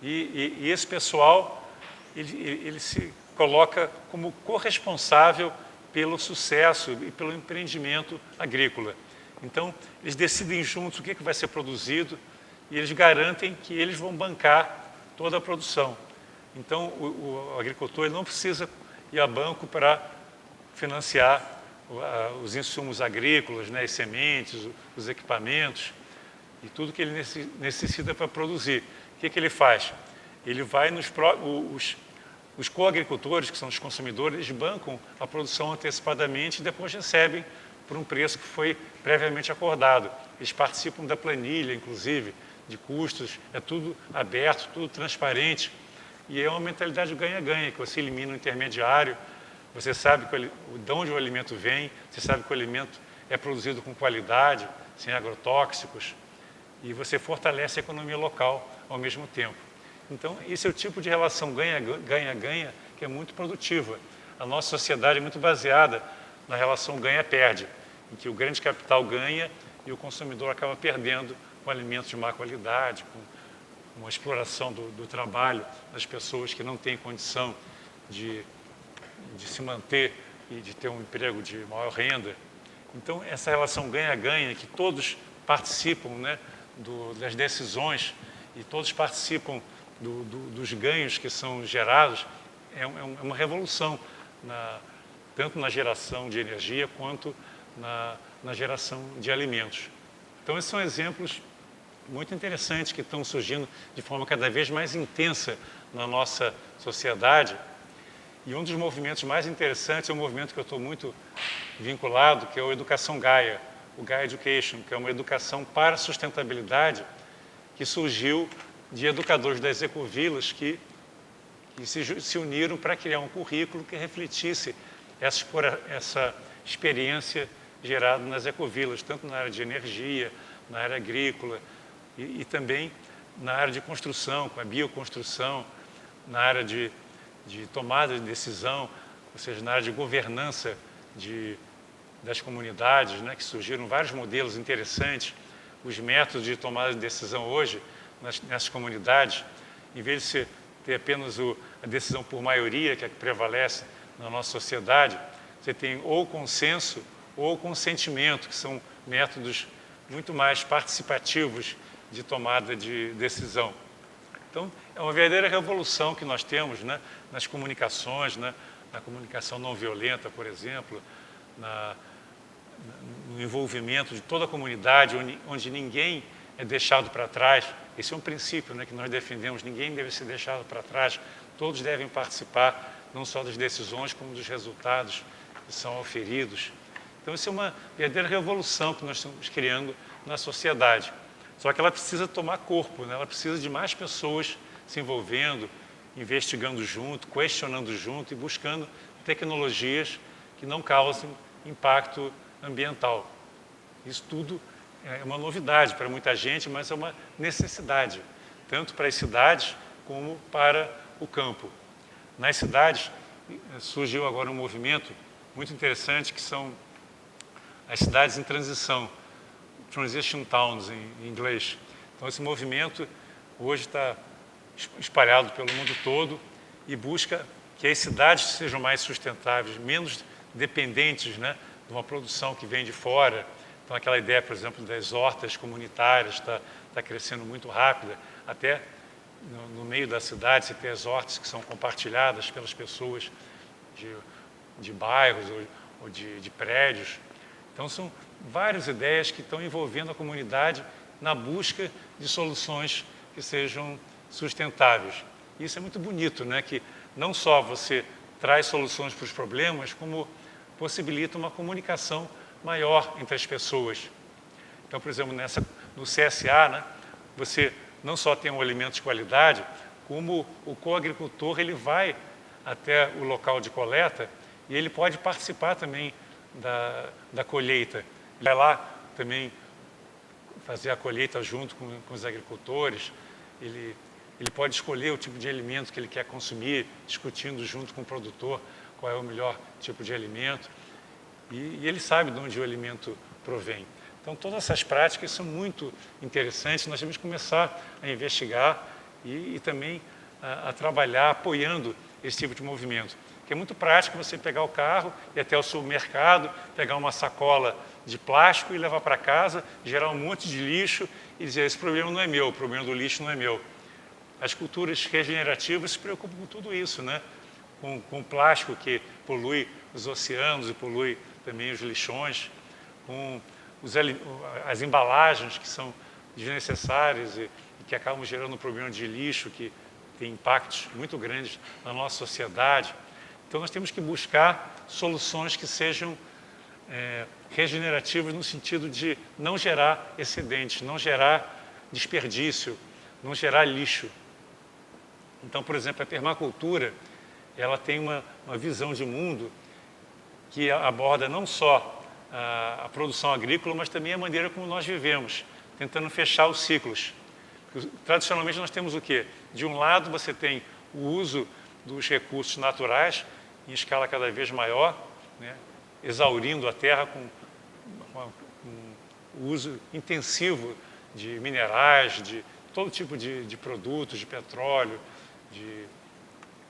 A: e esse pessoal ele se coloca como corresponsável pelo sucesso e pelo empreendimento agrícola. Então, eles decidem juntos o que vai ser produzido e eles garantem que eles vão bancar toda a produção. Então, o agricultor ele não precisa ir a banco para financiar os insumos agrícolas, né, as sementes, os equipamentos e tudo que ele necessita para produzir. O que ele faz? Ele vai os coagricultores, que são os consumidores, eles bancam a produção antecipadamente e depois recebem por um preço que foi previamente acordado. Eles participam da planilha, inclusive, de custos, é tudo aberto, tudo transparente. E é uma mentalidade ganha-ganha, que você elimina o intermediário, você sabe de onde o alimento vem, você sabe que o alimento é produzido com qualidade, sem agrotóxicos, e você fortalece a economia local ao mesmo tempo. Então, esse é o tipo de relação ganha-ganha que é muito produtiva. A nossa sociedade é muito baseada na relação ganha-perde, em que o grande capital ganha e o consumidor acaba perdendo com alimentos de má qualidade, com uma exploração do trabalho das pessoas que não têm condição de se manter e de ter um emprego de maior renda. Então, essa relação ganha-ganha, que todos participam, né, das decisões e todos participam dos ganhos que são gerados, é uma revolução, tanto na geração de energia quanto na geração de alimentos. Então, esses são exemplos muito interessantes que estão surgindo de forma cada vez mais intensa na nossa sociedade. E um dos movimentos mais interessantes é um movimento que eu estou muito vinculado, que é o Educação Gaia, o Gaia Education, que é uma educação para a sustentabilidade que surgiu de educadores das ecovilas que se uniram para criar um currículo que refletisse essa experiência gerada nas ecovilas, tanto na área de energia, na área agrícola e também na área de construção, com a bioconstrução, na área de tomada de decisão, ou seja, na área de governança das comunidades, né, que surgiram vários modelos interessantes. Os métodos de tomada de decisão hoje, nessas comunidades, em vez de ter apenas a decisão por maioria, que é a que prevalece na nossa sociedade, você tem ou consenso ou consentimento, que são métodos muito mais participativos de tomada de decisão. Então, é uma verdadeira revolução que nós temos, né, nas comunicações, né, na comunicação não violenta, por exemplo, no envolvimento de toda a comunidade, onde ninguém é deixado para trás. Esse é um princípio, né, que nós defendemos: ninguém deve ser deixado para trás, todos devem participar, não só das decisões, como dos resultados que são auferidos. Então, isso é uma verdadeira revolução que nós estamos criando na sociedade. Só que ela precisa tomar corpo, né? Ela precisa de mais pessoas se envolvendo, investigando junto, questionando junto e buscando tecnologias que não causem impacto ambiental. Isso tudo é uma novidade para muita gente, mas é uma necessidade, tanto para as cidades como para o campo. Nas cidades surgiu agora um movimento muito interessante, que são as cidades em transição, transition towns em inglês. Então esse movimento hoje está espalhado pelo mundo todo e busca que as cidades sejam mais sustentáveis, menos dependentes, né, de uma produção que vem de fora. Então aquela ideia, por exemplo, das hortas comunitárias está crescendo muito rápida, até no meio da cidade você tem as hortas que são compartilhadas pelas pessoas de bairros ou de prédios. Então são várias ideias que estão envolvendo a comunidade na busca de soluções que sejam sustentáveis. Isso é muito bonito, né? Que não só você traz soluções para os problemas, como possibilita uma comunicação maior entre as pessoas. Então, por exemplo, no CSA, né, você não só tem um alimento de qualidade, como o coagricultor ele vai até o local de coleta e ele pode participar também da colheita. Ele vai lá também fazer a colheita junto com os agricultores, ele pode escolher o tipo de alimento que ele quer consumir, discutindo junto com o produtor qual é o melhor tipo de alimento, e ele sabe de onde o alimento provém. Então, todas essas práticas são muito interessantes, nós temos que começar a investigar e também a trabalhar apoiando esse tipo de movimento. Porque é muito prático você pegar o carro, ir até o supermercado, pegar uma sacola de plástico e levar para casa, gerar um monte de lixo e dizer, esse problema não é meu, o problema do lixo não é meu. As culturas regenerativas se preocupam com tudo isso, né? Com plástico que polui os oceanos e polui também os lixões, com as embalagens que são desnecessárias e que acabam gerando um problema de lixo que tem impactos muito grandes na nossa sociedade. Então nós temos que buscar soluções que sejam regenerativas no sentido de não gerar excedentes, não gerar desperdício, não gerar lixo. Então, por exemplo, a permacultura, ela tem uma visão de mundo que aborda não só a produção agrícola, mas também a maneira como nós vivemos, tentando fechar os ciclos. Tradicionalmente nós temos o quê? De um lado você tem o uso dos recursos naturais em escala cada vez maior, né? Exaurindo a terra com o uso intensivo de minerais, de todo tipo de produtos, de petróleo,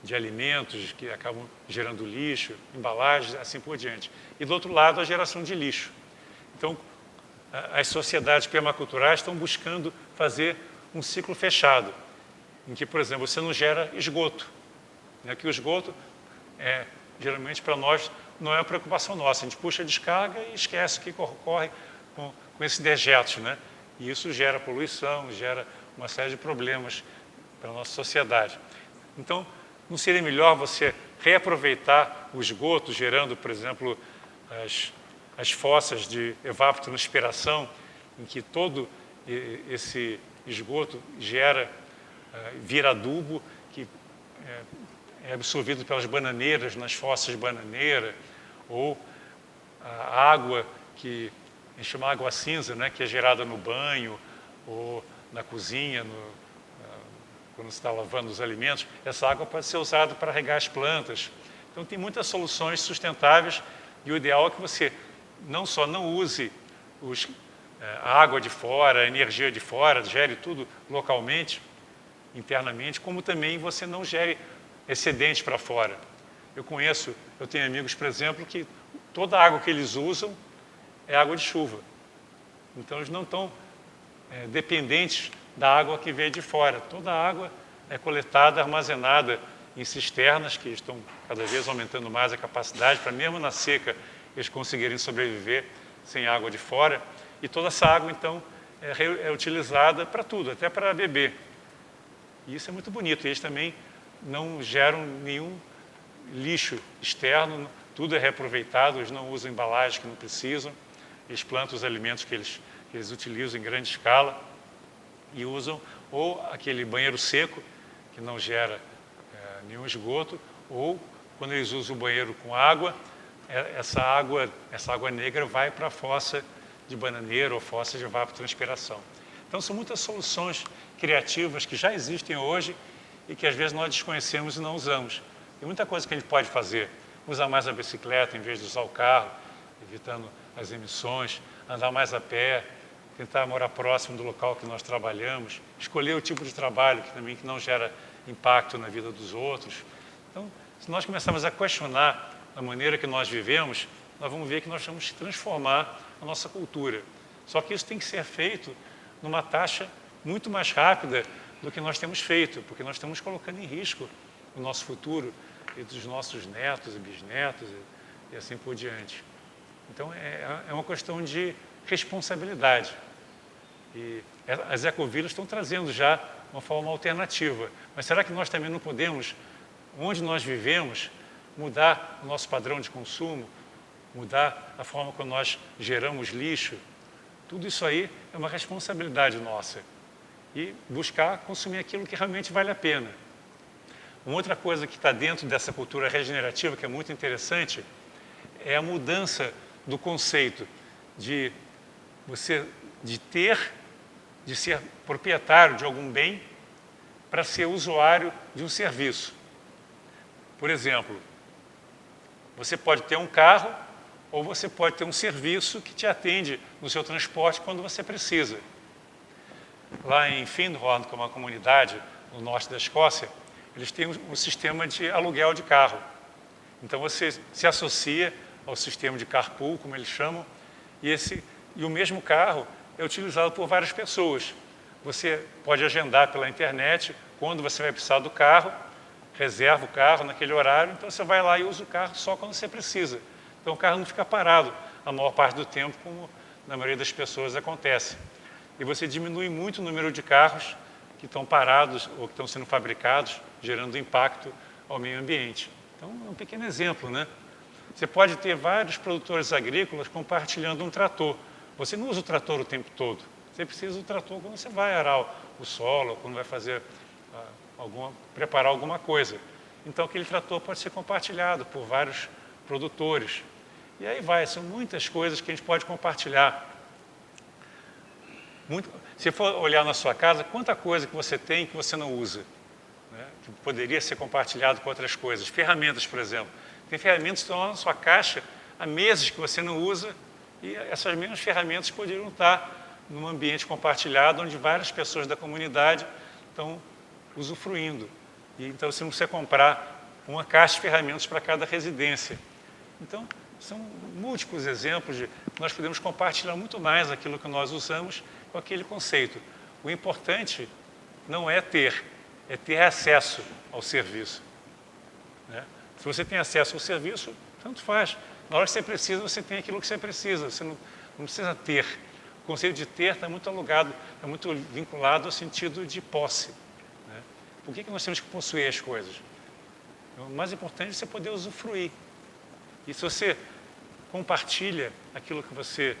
A: de alimentos que acabam gerando lixo, embalagens, assim por diante. E do outro lado, a geração de lixo. Então, as sociedades permaculturais estão buscando fazer um ciclo fechado, em que, por exemplo, você não gera esgoto. Né? Que o esgoto, geralmente, para nós, não é uma preocupação nossa. A gente puxa a descarga e esquece que ocorre com esses dejetos. Né? E isso gera poluição, gera uma série de problemas para a nossa sociedade. Então, não seria melhor você reaproveitar o esgoto, gerando, por exemplo, as fossas de evapotranspiração, em que todo esse esgoto vira adubo, que é absorvido pelas bananeiras, nas fossas bananeiras, ou a água que a gente chama água cinza, né, que é gerada no banho ou na cozinha, quando você está lavando os alimentos, essa água pode ser usada para regar as plantas. Então, tem muitas soluções sustentáveis e o ideal é que você não só não use a água de fora, a energia de fora, gere tudo localmente, internamente, como também você não gere excedente para fora. Eu tenho amigos, por exemplo, que toda a água que eles usam é água de chuva. Então, eles não estão dependentes da água que vem de fora. Toda a água é coletada, armazenada em cisternas, que estão cada vez aumentando mais a capacidade, para mesmo na seca eles conseguirem sobreviver sem água de fora. E toda essa água, então, é utilizada para tudo, até para beber. E isso é muito bonito. E eles também não geram nenhum lixo externo, tudo é reaproveitado, eles não usam embalagens que não precisam, eles plantam os alimentos que eles utilizam em grande escala e usam ou aquele banheiro seco, que não gera nenhum esgoto, ou quando eles usam o banheiro com água, essa água negra vai para a fossa de bananeira ou fossa de evapotranspiração. Então, são muitas soluções criativas que já existem hoje e que às vezes nós desconhecemos e não usamos. Tem muita coisa que a gente pode fazer. Usar mais a bicicleta em vez de usar o carro, evitando as emissões, andar mais a pé, tentar morar próximo do local que nós trabalhamos, escolher o tipo de trabalho que não gera impacto na vida dos outros. Então, se nós começarmos a questionar a maneira que nós vivemos, nós vamos ver que nós vamos transformar a nossa cultura. Só que isso tem que ser feito numa taxa muito mais rápida do que nós temos feito, porque nós estamos colocando em risco o nosso futuro e dos nossos netos e bisnetos e assim por diante. Então, é uma questão de responsabilidade. E as ecovilas estão trazendo já uma forma alternativa. Mas será que nós também não podemos, onde nós vivemos, mudar o nosso padrão de consumo, mudar a forma como nós geramos lixo? Tudo isso aí é uma responsabilidade nossa. E buscar consumir aquilo que realmente vale a pena. Uma outra coisa que está dentro dessa cultura regenerativa, que é muito interessante, é a mudança do conceito de ser proprietário de algum bem para ser usuário de um serviço. Por exemplo, você pode ter um carro ou você pode ter um serviço que te atende no seu transporte quando você precisa. Lá em Findhorn, que é uma comunidade no norte da Escócia, eles têm um sistema de aluguel de carro. Então você se associa ao sistema de carpool, como eles chamam, e o mesmo carro é utilizado por várias pessoas. Você pode agendar pela internet quando você vai precisar do carro, reserva o carro naquele horário, então você vai lá e usa o carro só quando você precisa. Então o carro não fica parado a maior parte do tempo, como na maioria das pessoas acontece. E você diminui muito o número de carros que estão parados ou que estão sendo fabricados, gerando impacto ao meio ambiente. Então é um pequeno exemplo, né? Você pode ter vários produtores agrícolas compartilhando um trator. Você não usa o trator o tempo todo. Você precisa do trator quando você vai arar o solo, quando vai fazer preparar alguma coisa. Então aquele trator pode ser compartilhado por vários produtores. E aí são muitas coisas que a gente pode compartilhar. Se for olhar na sua casa, quanta coisa que você tem que você não usa, né? Que poderia ser compartilhado com outras coisas. Ferramentas, por exemplo. Tem ferramentas que estão lá na sua caixa há meses que você não usa e essas mesmas ferramentas poderiam estar num ambiente compartilhado onde várias pessoas da comunidade estão usufruindo. E então você não precisa comprar uma caixa de ferramentas para cada residência. Então, são múltiplos exemplos de que nós podemos compartilhar muito mais aquilo que nós usamos com aquele conceito. O importante não é ter acesso ao serviço, né? Se você tem acesso ao serviço, tanto faz. Na hora que você precisa, você tem aquilo que você precisa. Você não precisa ter. O conceito de ter está muito alugado, está muito vinculado ao sentido de posse, né? Por que nós temos que possuir as coisas? O mais importante é você poder usufruir. E se você compartilha aquilo que você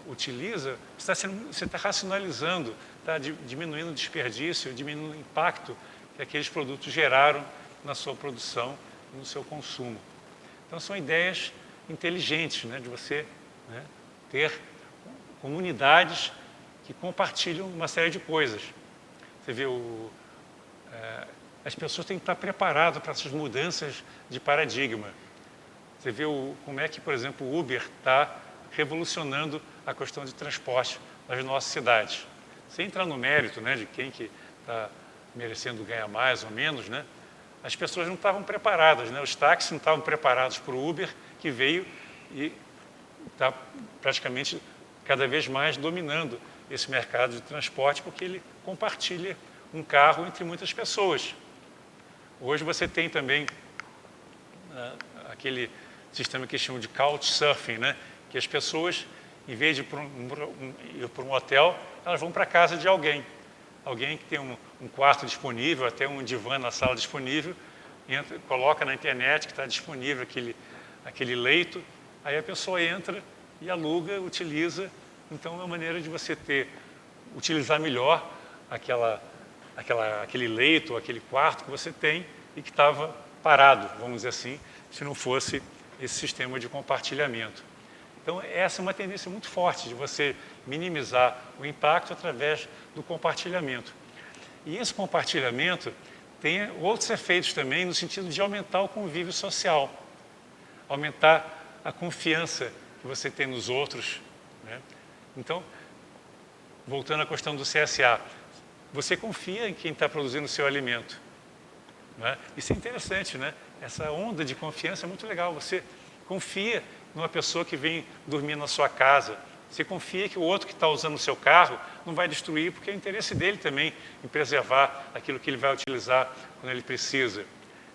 A: utiliza, você está racionalizando, está diminuindo o desperdício, diminuindo o impacto que aqueles produtos geraram na sua produção e no seu consumo. Então, são ideias inteligentes, né, de você, né, ter comunidades que compartilham uma série de coisas. Você vê, as pessoas têm que estar preparadas para essas mudanças de paradigma. Você vê como é que, por exemplo, o Uber está revolucionando a questão de transporte nas nossas cidades. Sem entrar no mérito, né, de quem que está merecendo ganhar mais ou menos, né, as pessoas não estavam preparadas, né, os táxis não estavam preparados para o Uber, que veio e está praticamente cada vez mais dominando esse mercado de transporte, porque ele compartilha um carro entre muitas pessoas. Hoje você tem também aquele sistema que chamam de couchsurfing, né, que as pessoas, em vez de ir para um hotel, elas vão para a casa de alguém. Alguém que tem um quarto disponível, até um divã na sala disponível, coloca na internet que está disponível aquele leito, aí a pessoa entra e aluga, utiliza. Então é uma maneira de você utilizar melhor aquele leito, aquele quarto que você tem e que estava parado, vamos dizer assim, se não fosse esse sistema de compartilhamento. Então, essa é uma tendência muito forte de você minimizar o impacto através do compartilhamento. E esse compartilhamento tem outros efeitos também no sentido de aumentar o convívio social, aumentar a confiança que você tem nos outros, né? Então, voltando à questão do CSA, você confia em quem está produzindo o seu alimento, né? Isso é interessante, né? Essa onda de confiança é muito legal. Você confia numa pessoa que vem dormir na sua casa. Você confia que o outro que está usando o seu carro não vai destruir, porque é interesse dele também em preservar aquilo que ele vai utilizar quando ele precisa.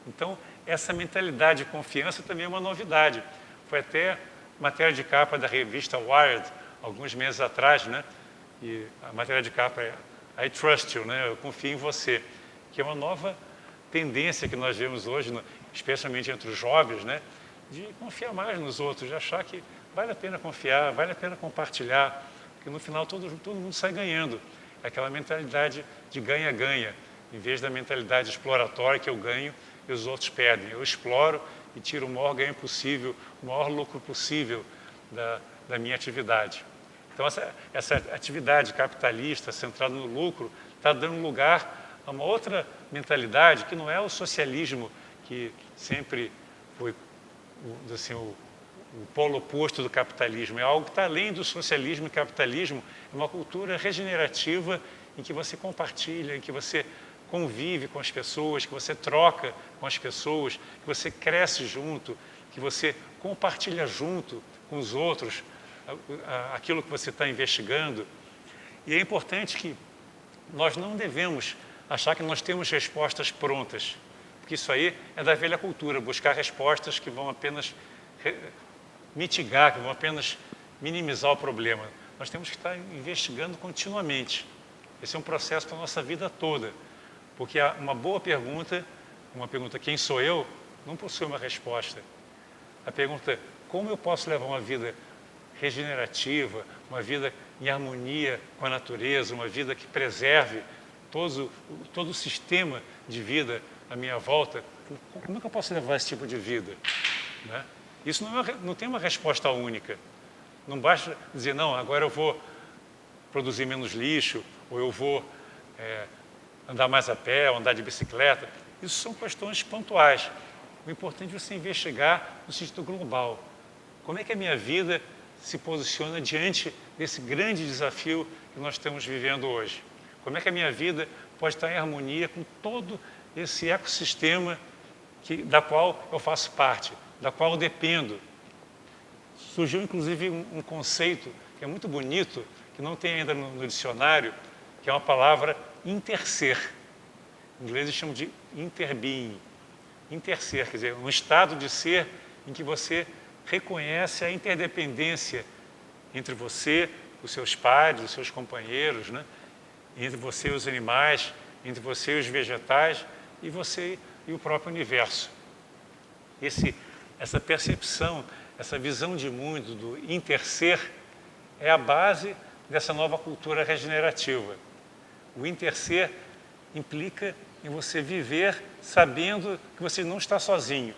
A: Então, essa mentalidade de confiança também é uma novidade. Foi até matéria de capa da revista Wired, alguns meses atrás, né? E a matéria de capa é I trust you, né? Eu confio em você, que é uma nova tendência que nós vemos hoje, especialmente entre os jovens, né? De confiar mais nos outros, de achar que vale a pena confiar, vale a pena compartilhar, porque no final todo mundo sai ganhando. É aquela mentalidade de ganha-ganha, em vez da mentalidade exploratória que eu ganho e os outros perdem. Eu exploro e tiro o maior ganho possível, o maior lucro possível da minha atividade. Então, essa atividade capitalista centrada no lucro está dando lugar a uma outra mentalidade que não é o socialismo, que sempre foi assim, o polo oposto do capitalismo. É algo que está além do socialismo e capitalismo. É uma cultura regenerativa em que você compartilha, em que você convive com as pessoas, que você troca com as pessoas, que você cresce junto, que você compartilha junto com os outros aquilo que você está investigando. E é importante que nós não devemos achar que nós temos respostas prontas, porque isso aí é da velha cultura, buscar respostas que vão apenas mitigar, que vão apenas minimizar o problema. Nós temos que estar investigando continuamente. Esse é um processo para a nossa vida toda, porque uma boa pergunta, uma pergunta quem sou eu, não possui uma resposta. A pergunta como eu posso levar uma vida regenerativa, uma vida em harmonia com a natureza, uma vida que preserve todo o sistema de vida à minha volta, como é que eu posso levar esse tipo de vida? Né? Isso não tem uma resposta única. Não basta dizer, não, agora eu vou produzir menos lixo, ou eu vou andar mais a pé, ou andar de bicicleta. Isso são questões pontuais. O importante é você investigar no sentido global. Como é que a minha vida se posiciona diante desse grande desafio que nós estamos vivendo hoje? Como é que a minha vida pode estar em harmonia com todo esse ecossistema da qual eu faço parte, da qual eu dependo? Surgiu, inclusive, um conceito que é muito bonito, que não tem ainda no dicionário, que é uma palavra interser. Em inglês eles chamam de interbeing. Interser, quer dizer, um estado de ser em que você reconhece a interdependência entre você, os seus pares, os seus companheiros, né? Entre você e os animais, entre você e os vegetais, e você e o próprio universo. Essa percepção, essa visão de mundo do interser é a base dessa nova cultura regenerativa. O interser implica em você viver sabendo que você não está sozinho.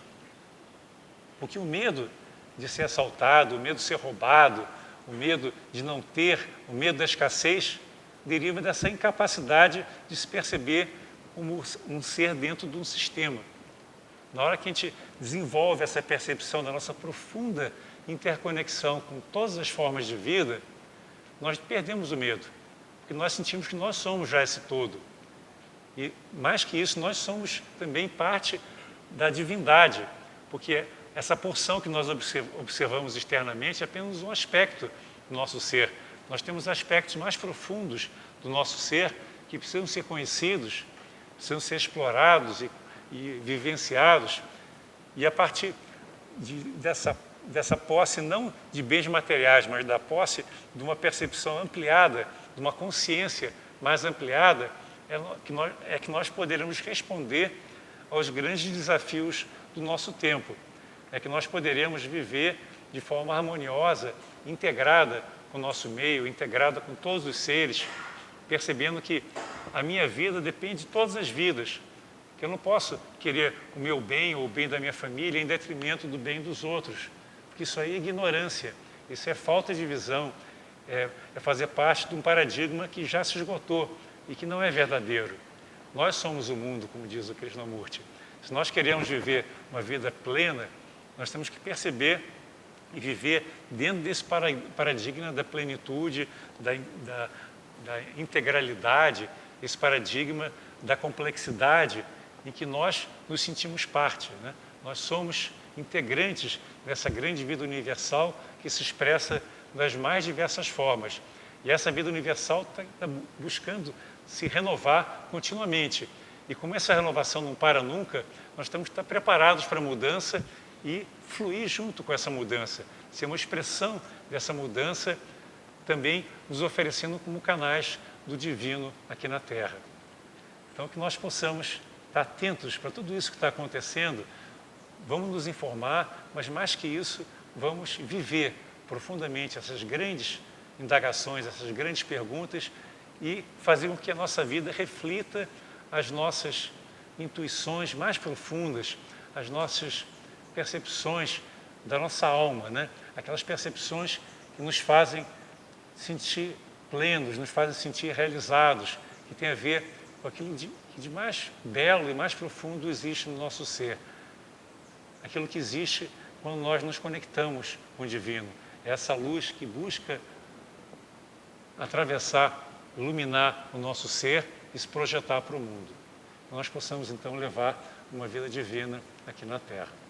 A: Porque o medo de ser assaltado, o medo de ser roubado, o medo de não ter, o medo da escassez, deriva dessa incapacidade de se perceber como um ser dentro de um sistema. Na hora que a gente desenvolve essa percepção da nossa profunda interconexão com todas as formas de vida, nós perdemos o medo, porque nós sentimos que nós somos já esse todo. E, mais que isso, nós somos também parte da divindade, porque essa porção que nós observamos externamente é apenas um aspecto do nosso ser. Nós temos aspectos mais profundos do nosso ser que precisam ser conhecidos, precisam ser explorados e vivenciados. E a partir dessa posse, não de bens materiais, mas da posse de uma percepção ampliada, de uma consciência mais ampliada, é que nós poderemos responder aos grandes desafios do nosso tempo. É que nós poderemos viver de forma harmoniosa, integrada com o nosso meio, integrada com todos os seres, percebendo que a minha vida depende de todas as vidas, que eu não posso querer o meu bem ou o bem da minha família em detrimento do bem dos outros, porque isso aí é ignorância, isso é falta de visão, é fazer parte de um paradigma que já se esgotou e que não é verdadeiro. Nós somos o mundo, como diz o Krishnamurti. Se nós queremos viver uma vida plena, nós temos que perceber e viver dentro desse paradigma da plenitude, da integralidade, esse paradigma da complexidade em que nós nos sentimos parte, né? Nós somos integrantes dessa grande vida universal que se expressa das mais diversas formas. E essa vida universal está buscando se renovar continuamente. E como essa renovação não para nunca, nós temos que estar preparados para a mudança e fluir junto com essa mudança. Ser uma expressão dessa mudança, também nos oferecendo como canais do divino aqui na Terra. Então, que nós possamos estar atentos para tudo isso que está acontecendo, vamos nos informar, mas mais que isso, vamos viver profundamente essas grandes indagações, essas grandes perguntas e fazer com que a nossa vida reflita as nossas intuições mais profundas, as nossas percepções da nossa alma, né? Aquelas percepções que nos fazem sentir plenos, nos fazem sentir realizados, que tem a ver com aquilo que de mais belo e mais profundo existe no nosso ser. Aquilo que existe quando nós nos conectamos com o divino. É essa luz que busca atravessar, iluminar o nosso ser e se projetar para o mundo. Nós possamos então levar uma vida divina aqui na Terra.